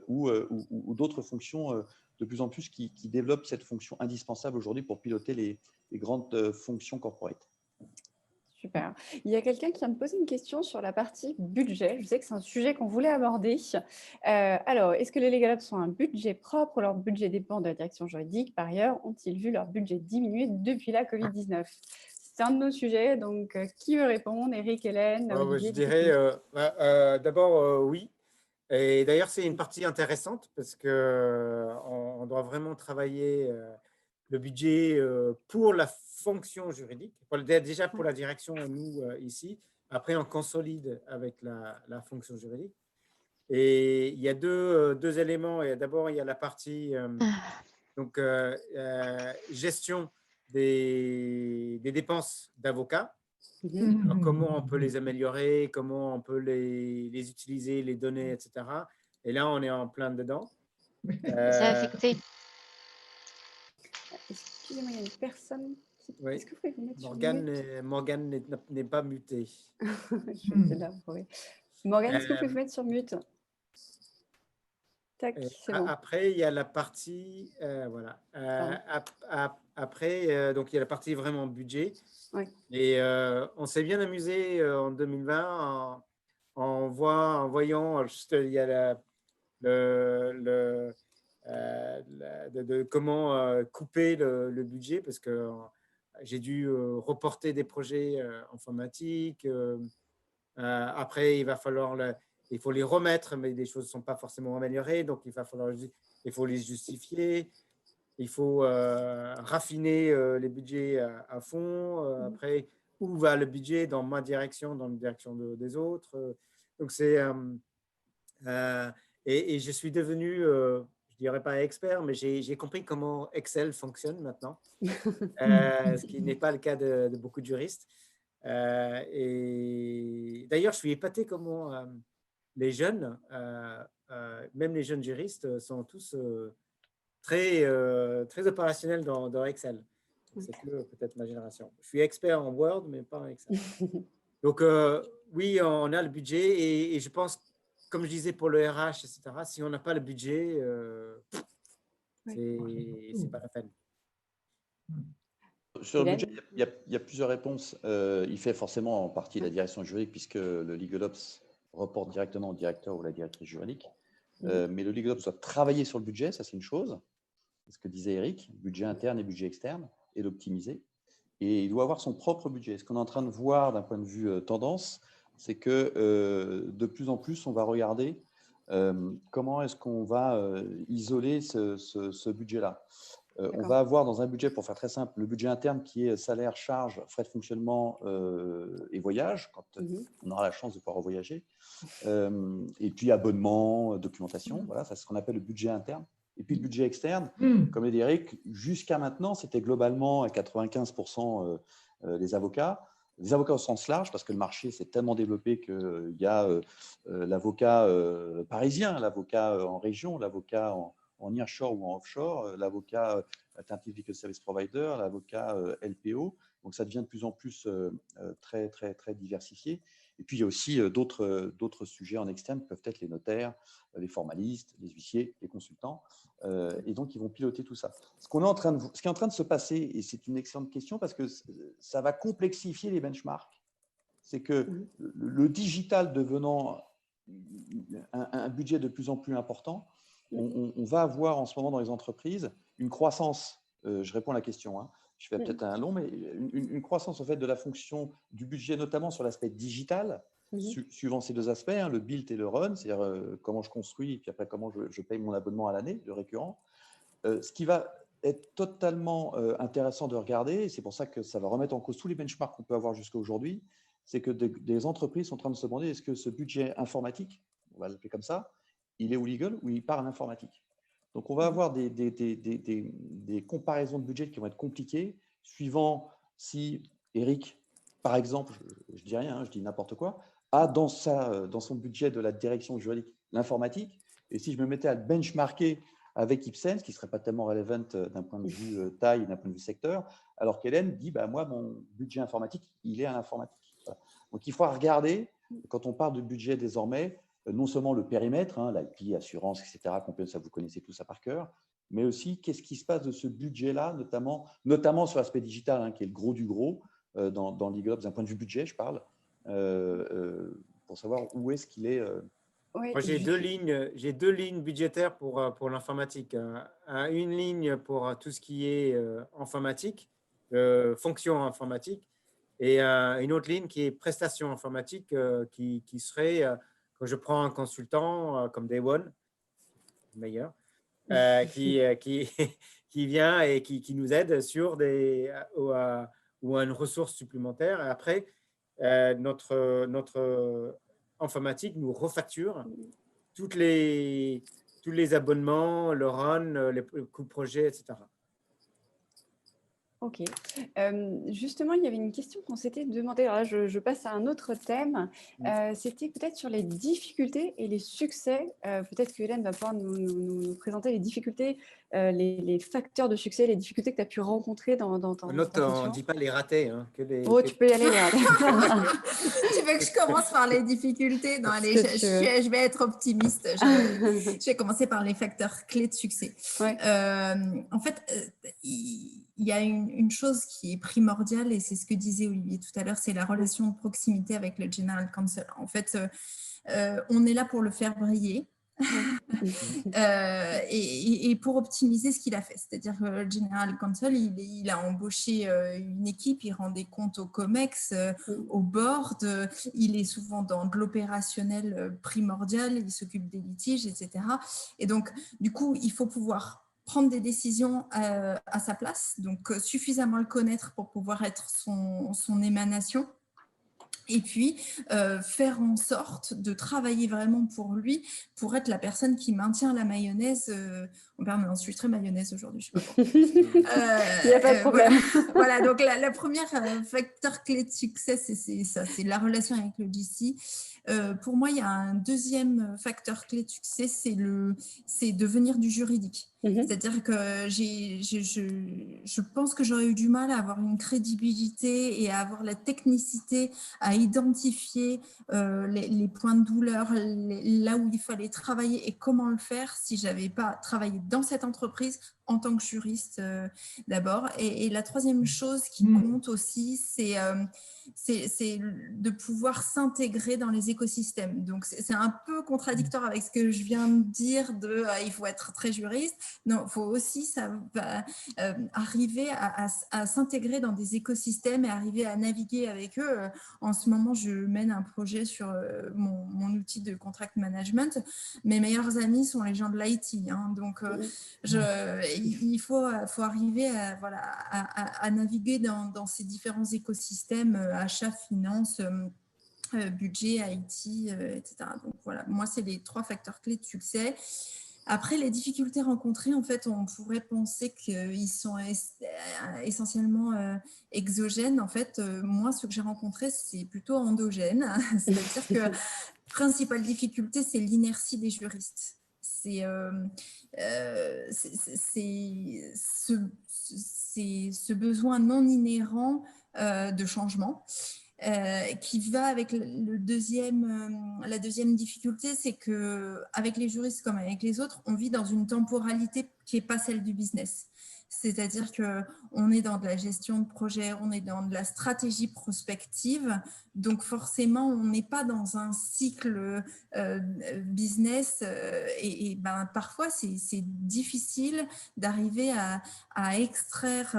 ou d'autres fonctions de plus en plus qui développent cette fonction indispensable aujourd'hui pour piloter les grandes fonctions corporate. Super. Il y a quelqu'un qui vient me poser une question sur la partie budget. Je sais que c'est un sujet qu'on voulait aborder. Alors, est-ce que les LegalOps ont un budget propre ou leur budget dépend de la direction juridique? Par ailleurs, ont-ils vu leur budget diminuer depuis la Covid-19? C'est un de nos sujets, donc qui veut répondre? Eric, Hélène, Olivier? Je dirais d'abord oui. Et d'ailleurs, c'est une partie intéressante parce qu'on doit vraiment travailler le budget pour la fonction juridique, déjà pour la direction, nous, ici. Après, on consolide avec la fonction juridique. Et il y a deux éléments. D'abord, il y a la partie gestion des dépenses d'avocats. Alors, comment on peut les améliorer, comment on peut les utiliser, les données, etc. Et là, on est en plein dedans. C'est affecté. Excusez-moi, il y a une personne qui... Oui. Est-ce que vous pouvez vous mettre sur mute? Morgane n'est pas mutée. Je vais essayer de la retrouver. Morgane, est-ce que vous pouvez vous mettre sur mute? Tac, c'est bon. Après, il y a la partie, après, donc il y a la partie vraiment budget. Ouais. Et on s'est bien amusé en 2020 en voyant, il y a comment couper le budget, parce que j'ai dû reporter des projets informatiques. Après, il faut les remettre, mais des choses ne sont pas forcément améliorées, donc il faut les justifier. Il faut raffiner les budgets à fond. Après, où va le budget? Dans ma direction, dans la direction des autres. Donc, et je suis devenu, je ne dirais pas expert, mais j'ai compris comment Excel fonctionne maintenant, ce qui n'est pas le cas de beaucoup de juristes. Et d'ailleurs, je suis épaté comment les jeunes, même les jeunes juristes, sont tous très opérationnels dans Excel. C'est que peut-être ma génération. Je suis expert en Word, mais pas en Excel. Donc, oui, on a le budget et je pense, comme je disais pour le RH, etc., si on n'a pas le budget, c'est pas la peine. Sur le budget, il y a plusieurs réponses. Il fait forcément en partie la direction juridique puisque le LegalOps reporte directement au directeur ou la directrice juridique. Mais le LegalOps doit travailler sur le budget, ça c'est une chose. C'est ce que disait Eric, budget interne et budget externe, et l'optimiser. Et il doit avoir son propre budget. Ce qu'on est en train de voir d'un point de vue tendance, c'est que de plus en plus, on va regarder comment est-ce qu'on va isoler ce budget-là. On va avoir dans un budget, pour faire très simple, le budget interne qui est salaire, charge, frais de fonctionnement et voyage, quand on aura la chance de pouvoir revoyager. Et puis abonnement, documentation, voilà, ça c'est ce qu'on appelle le budget interne. Et puis le budget externe, comme l'a dit Eric, jusqu'à maintenant, c'était globalement à 95% les avocats. Les avocats au sens large, parce que le marché s'est tellement développé qu'il y a l'avocat parisien, l'avocat en région, l'avocat en nearshore ou en offshore, l'avocat Alternative Legal Service Provider, l'avocat LPO. Donc, ça devient de plus en plus très, très, très diversifié. Et puis, il y a aussi d'autres sujets en externe qui peuvent être les notaires, les formalistes, les huissiers, les consultants. Et donc, ils vont piloter tout ça. Ce qui est en train de se passer, et c'est une excellente question parce que ça va complexifier les benchmarks, c'est que le digital devenant un budget de plus en plus important, on va avoir en ce moment dans les entreprises une croissance, je réponds à la question, hein, je fais peut-être un long, mais une croissance en fait de la fonction du budget, notamment sur l'aspect digital, suivant ces deux aspects, hein, le build et le run, c'est-à-dire comment je construis et puis après comment je paye mon abonnement à l'année, le récurrent. Ce qui va être totalement intéressant de regarder, et c'est pour ça que ça va remettre en cause tous les benchmarks qu'on peut avoir jusqu'à aujourd'hui, c'est que des entreprises sont en train de se demander est-ce que ce budget informatique, on va l'appeler comme ça, il est ou legal ou il part à l'informatique. Donc, on va avoir des comparaisons de budget qui vont être compliquées, suivant si Eric, par exemple, je dis rien, je dis n'importe quoi, a dans son budget de la direction juridique l'informatique. Et si je me mettais à le benchmarker avec Ipsen, ce qui ne serait pas tellement relevant d'un point de vue taille, d'un point de vue secteur, alors qu'Hélène dit, moi, mon budget informatique, il est à l'informatique. Voilà. Donc, il faut regarder, quand on parle de budget désormais, non seulement le périmètre, l'IP, assurance, etc., ça vous connaissez tout ça par cœur, mais aussi qu'est-ce qui se passe de ce budget-là, notamment sur l'aspect digital, qui est le gros du gros dans Legal Ops, d'un point de vue budget, je parle, pour savoir où est-ce qu'il est. Oui, Moi, j'ai deux lignes budgétaires pour l'informatique. Une ligne pour tout ce qui est informatique, fonction informatique, et une autre ligne qui est prestation informatique, qui serait, quand je prends un consultant comme Day One, meilleur, qui vient et qui nous aide sur ou une ressource supplémentaire. Et après, notre informatique nous refacture tous les abonnements, le run, les coûts de projet, etc. Ok. Justement, il y avait une question qu'on s'était demandé. Alors là, je passe à un autre thème. C'était peut-être sur les difficultés et les succès. Peut-être que Hélène va pouvoir nous présenter les difficultés, les facteurs de succès, les difficultés que tu as pu rencontrer dans ton Note, on fonction. ne dit pas les ratés. Tu peux y aller. Tu veux que je commence par les difficultés? Non, allez, je vais être optimiste. Je vais commencer par les facteurs clés de succès. Ouais. En fait, il y a une chose qui est primordiale, et c'est ce que disait Olivier tout à l'heure, c'est la relation de proximité avec le General Counsel. En fait, on est là pour le faire briller. Et pour optimiser ce qu'il a fait. C'est-à-dire que le General Counsel, il a embauché une équipe, il rend des comptes au COMEX, au board, il est souvent dans de l'opérationnel primordial, il s'occupe des litiges, etc. Et donc, du coup, il faut pouvoir prendre des décisions à sa place, donc suffisamment le connaître pour pouvoir être son émanation. Et puis, faire en sorte de travailler vraiment pour lui, pour être la personne qui maintient la mayonnaise en permanence. Je suis très mayonnaise aujourd'hui, je ne sais pas pourquoi. Il n'y a pas de problème. Voilà, donc la première facteur clé de succès, c'est ça, c'est la relation avec le GC. Pour moi, il y a un deuxième facteur clé de succès, c'est de venir du juridique. C'est-à-dire que je pense que j'aurais eu du mal à avoir une crédibilité et à avoir la technicité à identifier les points de douleur, là où il fallait travailler et comment le faire si je n'avais pas travaillé dans cette entreprise en tant que juriste d'abord. Et la troisième chose qui compte aussi, c'est de pouvoir s'intégrer dans les écosystèmes. Donc, c'est un peu contradictoire avec ce que je viens de dire il faut être très juriste. Non, il faut aussi arriver à s'intégrer dans des écosystèmes et arriver à naviguer avec eux. En ce moment, je mène un projet sur mon outil de contract management. Mes meilleurs amis sont les gens de l'IT. Donc, il faut arriver à naviguer dans ces différents écosystèmes, achat, finance, budget, IT, etc. Donc voilà, moi, c'est les 3 facteurs clés de succès. Après, les difficultés rencontrées, en fait, on pourrait penser qu'ils sont essentiellement exogènes. En fait, moi, ce que j'ai rencontré, c'est plutôt endogène. C'est-à-dire que la principale difficulté, c'est l'inertie des juristes. C'est ce besoin non inhérent de changement. Qui va avec la deuxième difficulté, c'est qu'avec les juristes comme avec les autres, on vit dans une temporalité qui n'est pas celle du business. C'est-à-dire qu'on est dans de la gestion de projet, on est dans de la stratégie prospective, donc forcément, on n'est pas dans un cycle business et parfois, c'est difficile d'arriver à extraire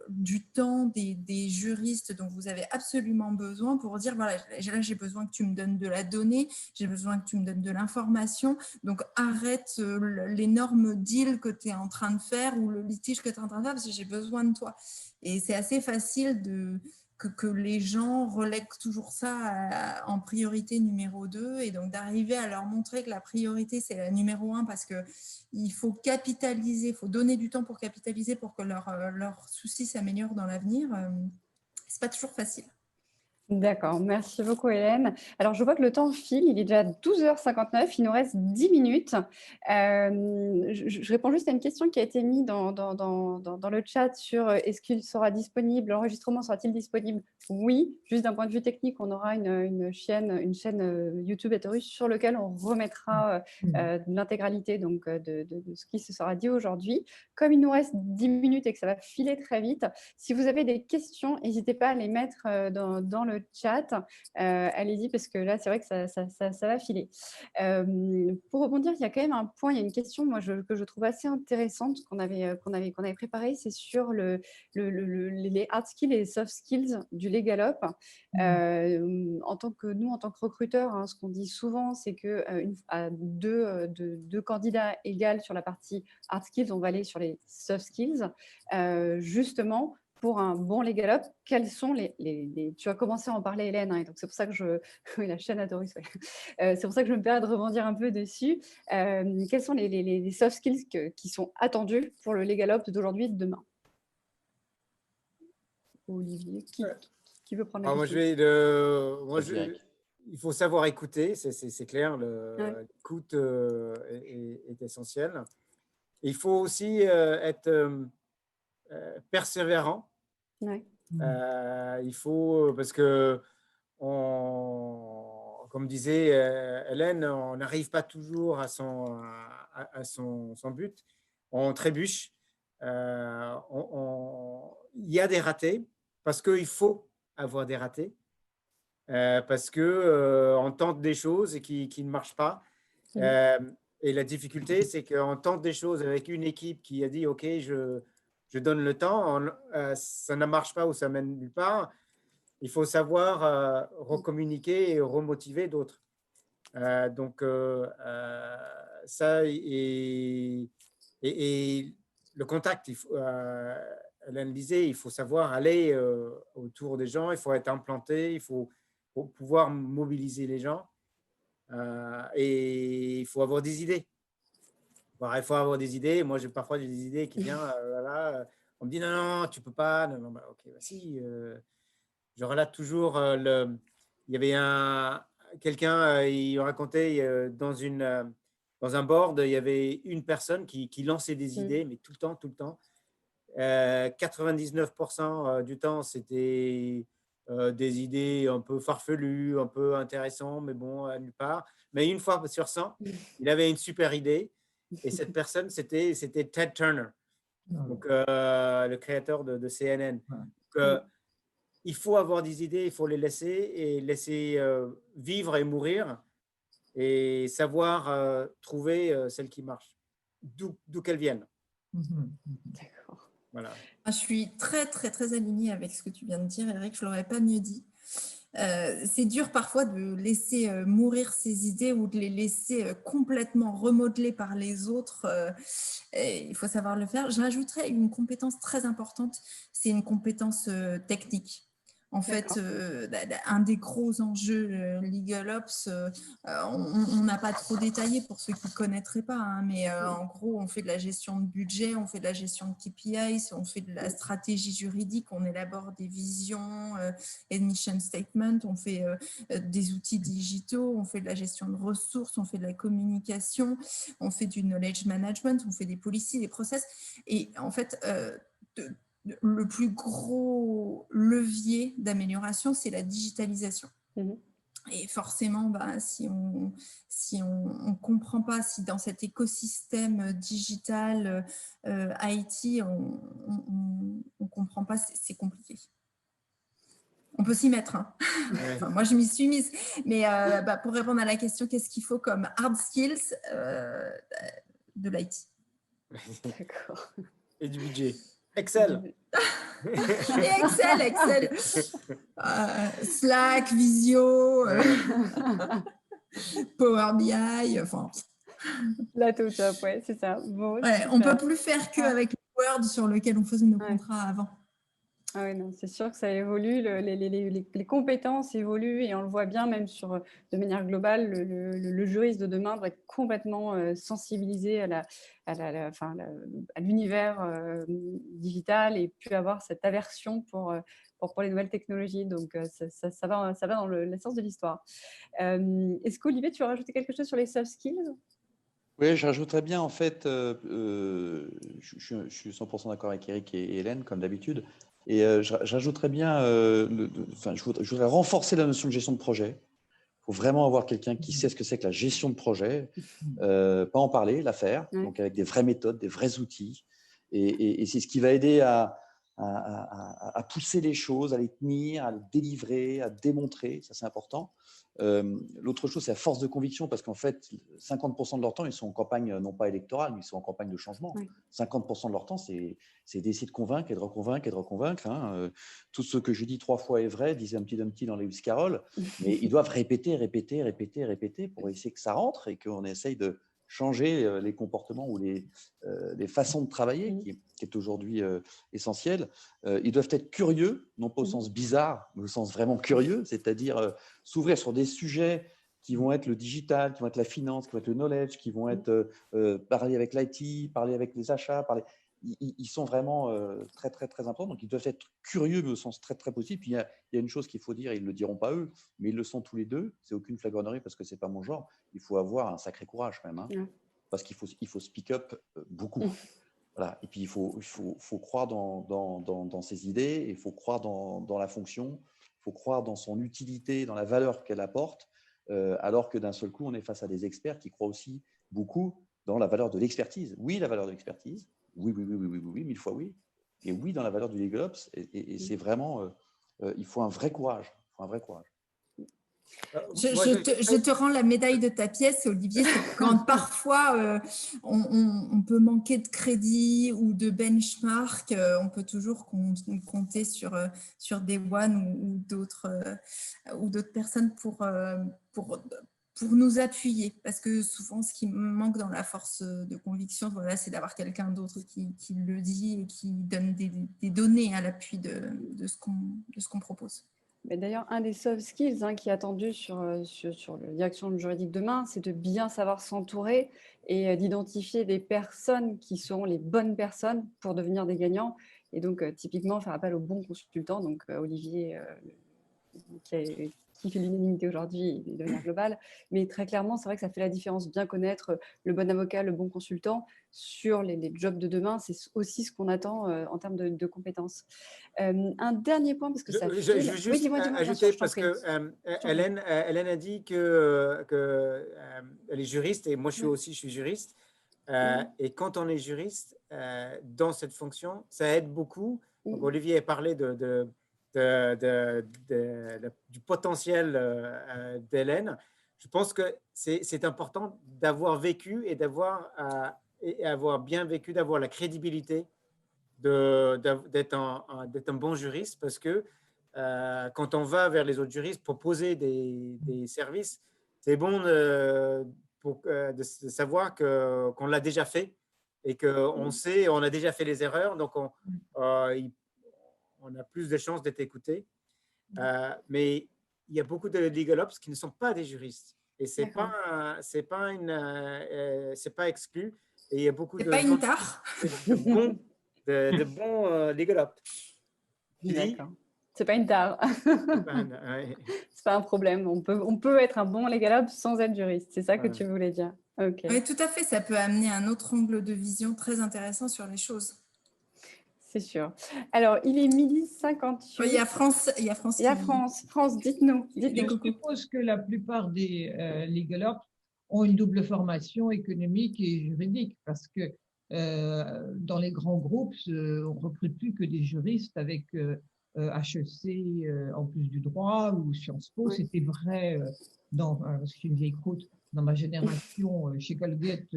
du temps des juristes dont vous avez absolument besoin pour dire, voilà, là, j'ai besoin que tu me donnes de la donnée, j'ai besoin que tu me donnes de l'information, donc arrête l'énorme deal que tu es en train de faire ou le litige que tu es en train de faire parce que j'ai besoin de toi. Et c'est assez facile que les gens relèguent toujours ça en priorité numéro 2 et donc d'arriver à leur montrer que la priorité, c'est la numéro 1 parce qu'il faut capitaliser, il faut donner du temps pour capitaliser pour que leurs soucis s'améliorent dans l'avenir. C'est pas toujours facile. D'accord, merci beaucoup Hélène. Alors je vois que le temps file, il est déjà 12h59, il nous reste 10 minutes. Je réponds juste à une question qui a été mise dans le chat sur est-ce qu'il sera disponible, l'enregistrement sera-t-il disponible? Oui, juste d'un point de vue technique, on aura une chaîne YouTube Atorus sur laquelle on remettra l'intégralité donc, de ce qui se sera dit aujourd'hui. Comme il nous reste 10 minutes et que ça va filer très vite, si vous avez des questions, n'hésitez pas à les mettre dans le chat. Allez-y, parce que là, c'est vrai que ça va filer. Pour rebondir, il y a quand même un point, il y a une question que je trouve assez intéressante qu'on avait préparée, c'est sur les hard skills et les soft skills du LegalUp. En tant que recruteurs, hein, ce qu'on dit souvent, c'est qu'à deux candidats égaux sur la partie hard skills, on va aller sur les soft skills. Justement, pour un bon LegalUp, quels sont tu as commencé à en parler, Hélène, hein, et donc c'est pour ça que oui, la chaîne Atorus, ouais. C'est pour ça que je me permets de rebondir un peu dessus. Quels sont les soft skills qui sont attendus pour le LegalUp d'aujourd'hui et de demain? Olivier, qui veut prendre la question? Il faut savoir écouter, c'est clair, l'écoute est essentielle. Il faut aussi être persévérant. Ouais. Il faut, parce que, comme disait Hélène, on n'arrive pas toujours à son but. On trébuche. Il y a des ratés, parce qu'il faut avoir des ratés, parce qu'on tente des choses et qui ne marchent pas. Et la difficulté, c'est qu'on tente des choses avec une équipe qui a dit « Ok, je donne le temps », ça ne marche pas ou ça mène nulle part. Il faut savoir recommuniquer et remotiver d'autres. Donc, ça, et le contact, Hélène disait, il faut savoir aller autour des gens, il faut être implanté, il faut pouvoir mobiliser les gens. Et il faut avoir des idées. Il faut avoir des idées. Moi, j'ai parfois des idées qui viennent, on me dit non, tu peux pas. Non, bah, ok, bah, si. Je relate toujours il y avait quelqu'un, il racontait dans un board, il y avait une personne qui lançait des idées, mais tout le temps. 99% du temps, c'était des idées un peu farfelues, un peu intéressantes, mais bon, à nulle part. Mais une fois sur 100, il avait une super idée. Et cette personne, c'était Ted Turner, donc, le créateur de CNN. Donc, il faut avoir des idées, il faut les laisser vivre et mourir et savoir trouver celles qui marchent, d'où qu'elles viennent. D'accord. Voilà. Je suis très, très, très alignée avec ce que tu viens de dire, Eric, je ne l'aurais pas mieux dit. C'est dur parfois de laisser mourir ses idées ou de les laisser complètement remodeler par les autres. Il faut savoir le faire. Je rajouterais une compétence très importante, c'est une compétence technique. En fait, un des gros enjeux LegalOps, on n'a pas trop détaillé pour ceux qui ne connaîtraient pas, hein, mais en gros, on fait de la gestion de budget, on fait de la gestion de KPIs, on fait de la stratégie juridique, on élabore des visions et mission statement, on fait des outils digitaux, on fait de la gestion de ressources, on fait de la communication, on fait du knowledge management, on fait des policies, des process. Et en fait, le plus gros levier d'amélioration, c'est la digitalisation. Et forcément, si on ne comprend pas, si dans cet écosystème digital IT, on ne comprend pas, c'est compliqué. On peut s'y mettre. Hein. Ouais. Enfin, moi, je m'y suis mise. Mais pour répondre à la question, qu'est-ce qu'il faut comme hard skills de l'IT? D'accord. Et du budget. Excel. Et Excel. Slack, Visio, Power BI, enfin. Là, tout top, ouais, c'est ça. Bon, ouais, on ne peut plus faire qu'avec le Word sur lequel on faisait nos contrats avant. Ah oui, non, c'est sûr que ça évolue, les compétences évoluent et on le voit bien même de manière globale, le juriste de demain doit être complètement sensibilisé à l'univers digital et puis avoir cette aversion pour pour les nouvelles technologies. Donc, ça va dans l'essence de l'histoire. Est-ce qu'Olivier, tu veux rajouter quelque chose sur les soft skills? Oui, je rajouterais bien, en fait, je suis 100% d'accord avec Eric et Hélène, comme d'habitude. Et je rajouterais bien, je voudrais renforcer la notion de gestion de projet. Il faut vraiment avoir quelqu'un qui sait ce que c'est que la gestion de projet, pas en parler, la faire, donc avec des vraies méthodes, des vrais outils. Et c'est ce qui va aider à pousser les choses, à les tenir, à les délivrer, à démontrer, ça c'est important. L'autre chose, c'est la force de conviction, parce qu'en fait, 50% de leur temps, ils sont en campagne, non pas électorale, mais ils sont en campagne de changement. 50% de leur temps, c'est d'essayer de convaincre et de reconvaincre et de reconvaincre. Hein. Tout ce que je dis 3 fois est vrai, disait Humpty Dumpty dans Lewis Carroll, mais ils doivent répéter pour essayer que ça rentre et qu'on essaye de changer les comportements ou les façons de travailler, qui est aujourd'hui essentiel. Ils doivent être curieux, non pas au sens bizarre, mais au sens vraiment curieux, c'est-à-dire s'ouvrir sur des sujets qui vont être le digital, qui vont être la finance, qui vont être le knowledge, qui vont être parler avec l'IT, parler avec les achats. Ils sont vraiment très, très, très importants. Donc, ils doivent être curieux, mais au sens très, très positif. Puis, il y a une chose qu'il faut dire, ils ne le diront pas eux, mais ils le sont tous les deux. C'est aucune flagornerie parce que ce n'est pas mon genre. Il faut avoir un sacré courage quand même. Hein, parce qu'il faut speak up beaucoup. Voilà. Et puis, il faut croire dans ses idées, il faut croire dans la fonction, il faut croire dans son utilité, dans la valeur qu'elle apporte, alors que d'un seul coup, on est face à des experts qui croient aussi beaucoup dans la valeur de l'expertise. Oui, la valeur de l'expertise. Oui, 1000 fois oui. Et oui, dans la valeur du Legal Ops. Et c'est vraiment, il faut un vrai courage. Je te rends la médaille de ta pièce, Olivier. C'est quand parfois on peut manquer de crédit ou de benchmark, on peut toujours compter sur des one ou d'autres personnes pour nous appuyer. Parce que souvent, ce qui me manque dans la force de conviction, voilà, c'est d'avoir quelqu'un d'autre qui le dit et qui donne des données à l'appui de ce qu'on propose. D'ailleurs, un des soft skills qui est attendu sur la direction juridique demain, c'est de bien savoir s'entourer et d'identifier des personnes qui seront les bonnes personnes pour devenir des gagnants. Et donc, typiquement, faire appel aux bons consultants. Donc, Olivier, qui fait l'unanimité aujourd'hui de manière globale. Mais très clairement, c'est vrai que ça fait la différence. Bien connaître le bon avocat, le bon consultant sur les jobs de demain, c'est aussi ce qu'on attend en termes de compétences. Un dernier point, parce que ça fait… Je veux juste dis-moi, ajouter, parce que Hélène a dit qu'elle est juriste, et moi je suis juriste. Et quand on est juriste, dans cette fonction, ça aide beaucoup. Donc, Olivier a parlé du potentiel d'Hélène. Je pense que c'est important d'avoir vécu et avoir bien vécu, d'avoir la crédibilité d'être un bon juriste, parce que quand on va vers les autres juristes proposer des services, c'est bon de savoir qu'on l'a déjà fait et qu'on sait, on a déjà fait les erreurs, donc on a plus de chances d'être écouté. Mais il y a beaucoup de legal ops qui ne sont pas des juristes, et c'est pas exclu, et il y a beaucoup de bons legal ops. D'accord. C'est pas une tare. C'est pas un problème. On peut être un bon legal ops sans être juriste. C'est ça que tu voulais dire. Okay. Oui, tout à fait. Ça peut amener un autre angle de vision très intéressant sur les choses. C'est sûr. Alors, il est 12h58. Il y a France. France, dites-nous. Je suppose que la plupart des legal ops ont une double formation économique et juridique, parce que dans les grands groupes, on ne recrute plus que des juristes avec HEC en plus du droit ou Sciences Po. Oui. C'était vrai parce que je suis une vieille croûte, dans ma génération chez Colgate,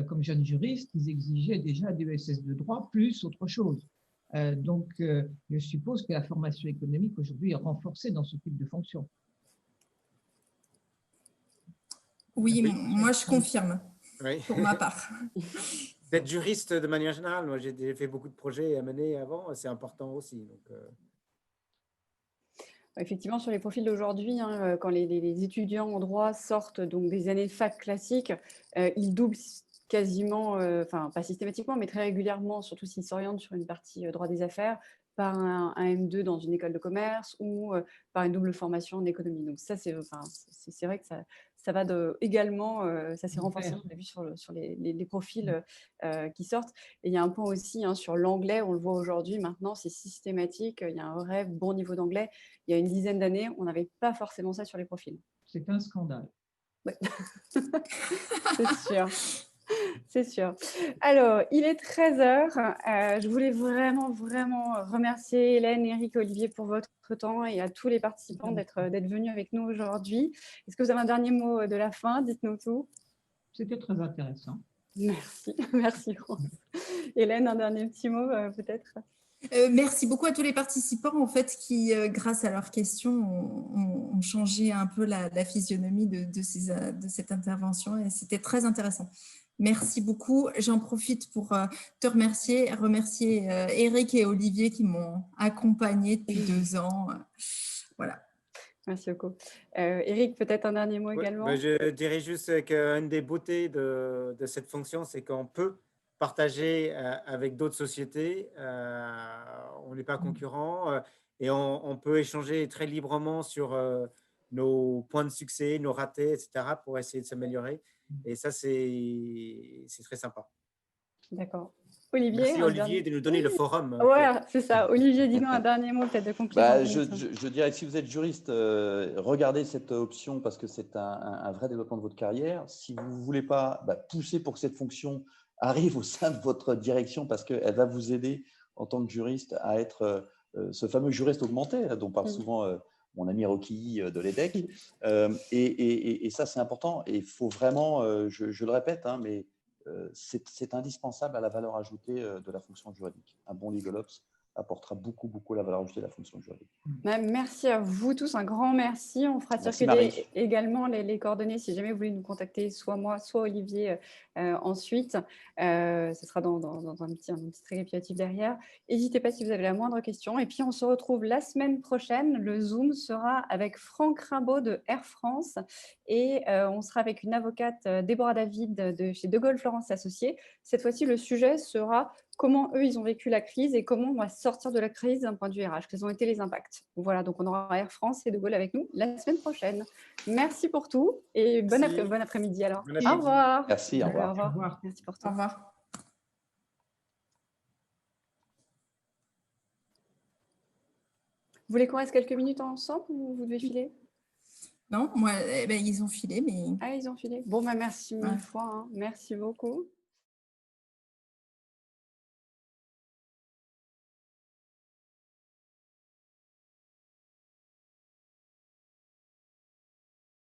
comme jeune juriste, ils exigeaient déjà des ESS de droit plus autre chose. Donc, je suppose que la formation économique aujourd'hui est renforcée dans ce type de fonction. Oui, moi je confirme, pour ma part. D'être juriste de manière générale, moi j'ai fait beaucoup de projets à mener avant, c'est important aussi. Donc, effectivement, sur les profils d'aujourd'hui, quand les étudiants en droit sortent donc des années de fac classiques, ils doublent quasiment, pas systématiquement, mais très régulièrement, surtout s'ils s'orientent sur une partie droit des affaires, par un M2 dans une école de commerce ou par une double formation en économie. Donc ça, c'est vrai que ça va également, ça s'est renforcé, on a vu sur les profils qui sortent. Et il y a un point aussi sur l'anglais, on le voit aujourd'hui, maintenant, c'est systématique. Il y a un vrai bon niveau d'anglais. Il y a une dizaine d'années, on n'avait pas forcément ça sur les profils. C'est un scandale. Ouais. C'est sûr. C'est sûr. Alors, il est 13 h. Je voulais vraiment remercier Hélène, Eric, Olivier pour votre temps et à tous les participants d'être venus avec nous aujourd'hui. Est-ce que vous avez un dernier mot de la fin? Dites-nous tout. C'était très intéressant. Merci. Merci, Rose. Hélène, un dernier petit mot peut-être? Merci beaucoup à tous les participants en fait, qui, grâce à leurs questions, ont changé un peu la physionomie de cette intervention et c'était très intéressant. Merci beaucoup. J'en profite pour te remercier Eric et Olivier qui m'ont accompagné depuis 2 ans. Voilà. Merci beaucoup. Eric, peut-être un dernier mot également? Je dirais juste qu'une des beautés de cette fonction, c'est qu'on peut partager avec d'autres sociétés. On n'est pas concurrents et on peut échanger très librement sur nos points de succès, nos ratés, etc. pour essayer de s'améliorer. Et ça, c'est très sympa. D'accord. Olivier, merci Olivier de nous donner le forum. Ouais, c'est ça. Olivier, dis-nous un dernier mot peut-être de conclusion. Je dirais que si vous êtes juriste, regardez cette option parce que c'est un vrai développement de votre carrière. Si vous ne voulez pas, poussez pour que cette fonction arrive au sein de votre direction parce qu'elle va vous aider en tant que juriste à être ce fameux juriste augmenté dont parle souvent mon ami Rocky de l'EDEC. Et ça, c'est important. Et il faut vraiment, je le répète, mais c'est indispensable à la valeur ajoutée de la fonction juridique. Un bon legal ops apportera beaucoup la valeur ajoutée de la fonction juridique. Merci à vous tous, un grand merci. On fera circuler également les coordonnées si jamais vous voulez nous contacter, soit moi, soit Olivier ensuite. Ce sera dans un petit récapitulatif derrière. N'hésitez pas si vous avez la moindre question. Et puis, on se retrouve la semaine prochaine. Le Zoom sera avec Franck Rimbaud de Air France et on sera avec une avocate, Déborah David, de chez De Gaulle Florence Associés. Cette fois-ci, le sujet sera comment eux, ils ont vécu la crise et comment on va sortir de la crise d'un point de vue RH, quels ont été les impacts. Voilà, donc on aura Air France et De Gaulle avec nous la semaine prochaine. Merci pour tout et bon après-midi alors. Bon après-midi. Au revoir. Merci, au revoir. Au revoir. Merci pour tout. Au revoir. Vous voulez qu'on reste quelques minutes ensemble ou vous devez filer? Non, moi, ils ont filé, mais... Ah, ils ont filé. Bon, merci mille fois. Merci beaucoup.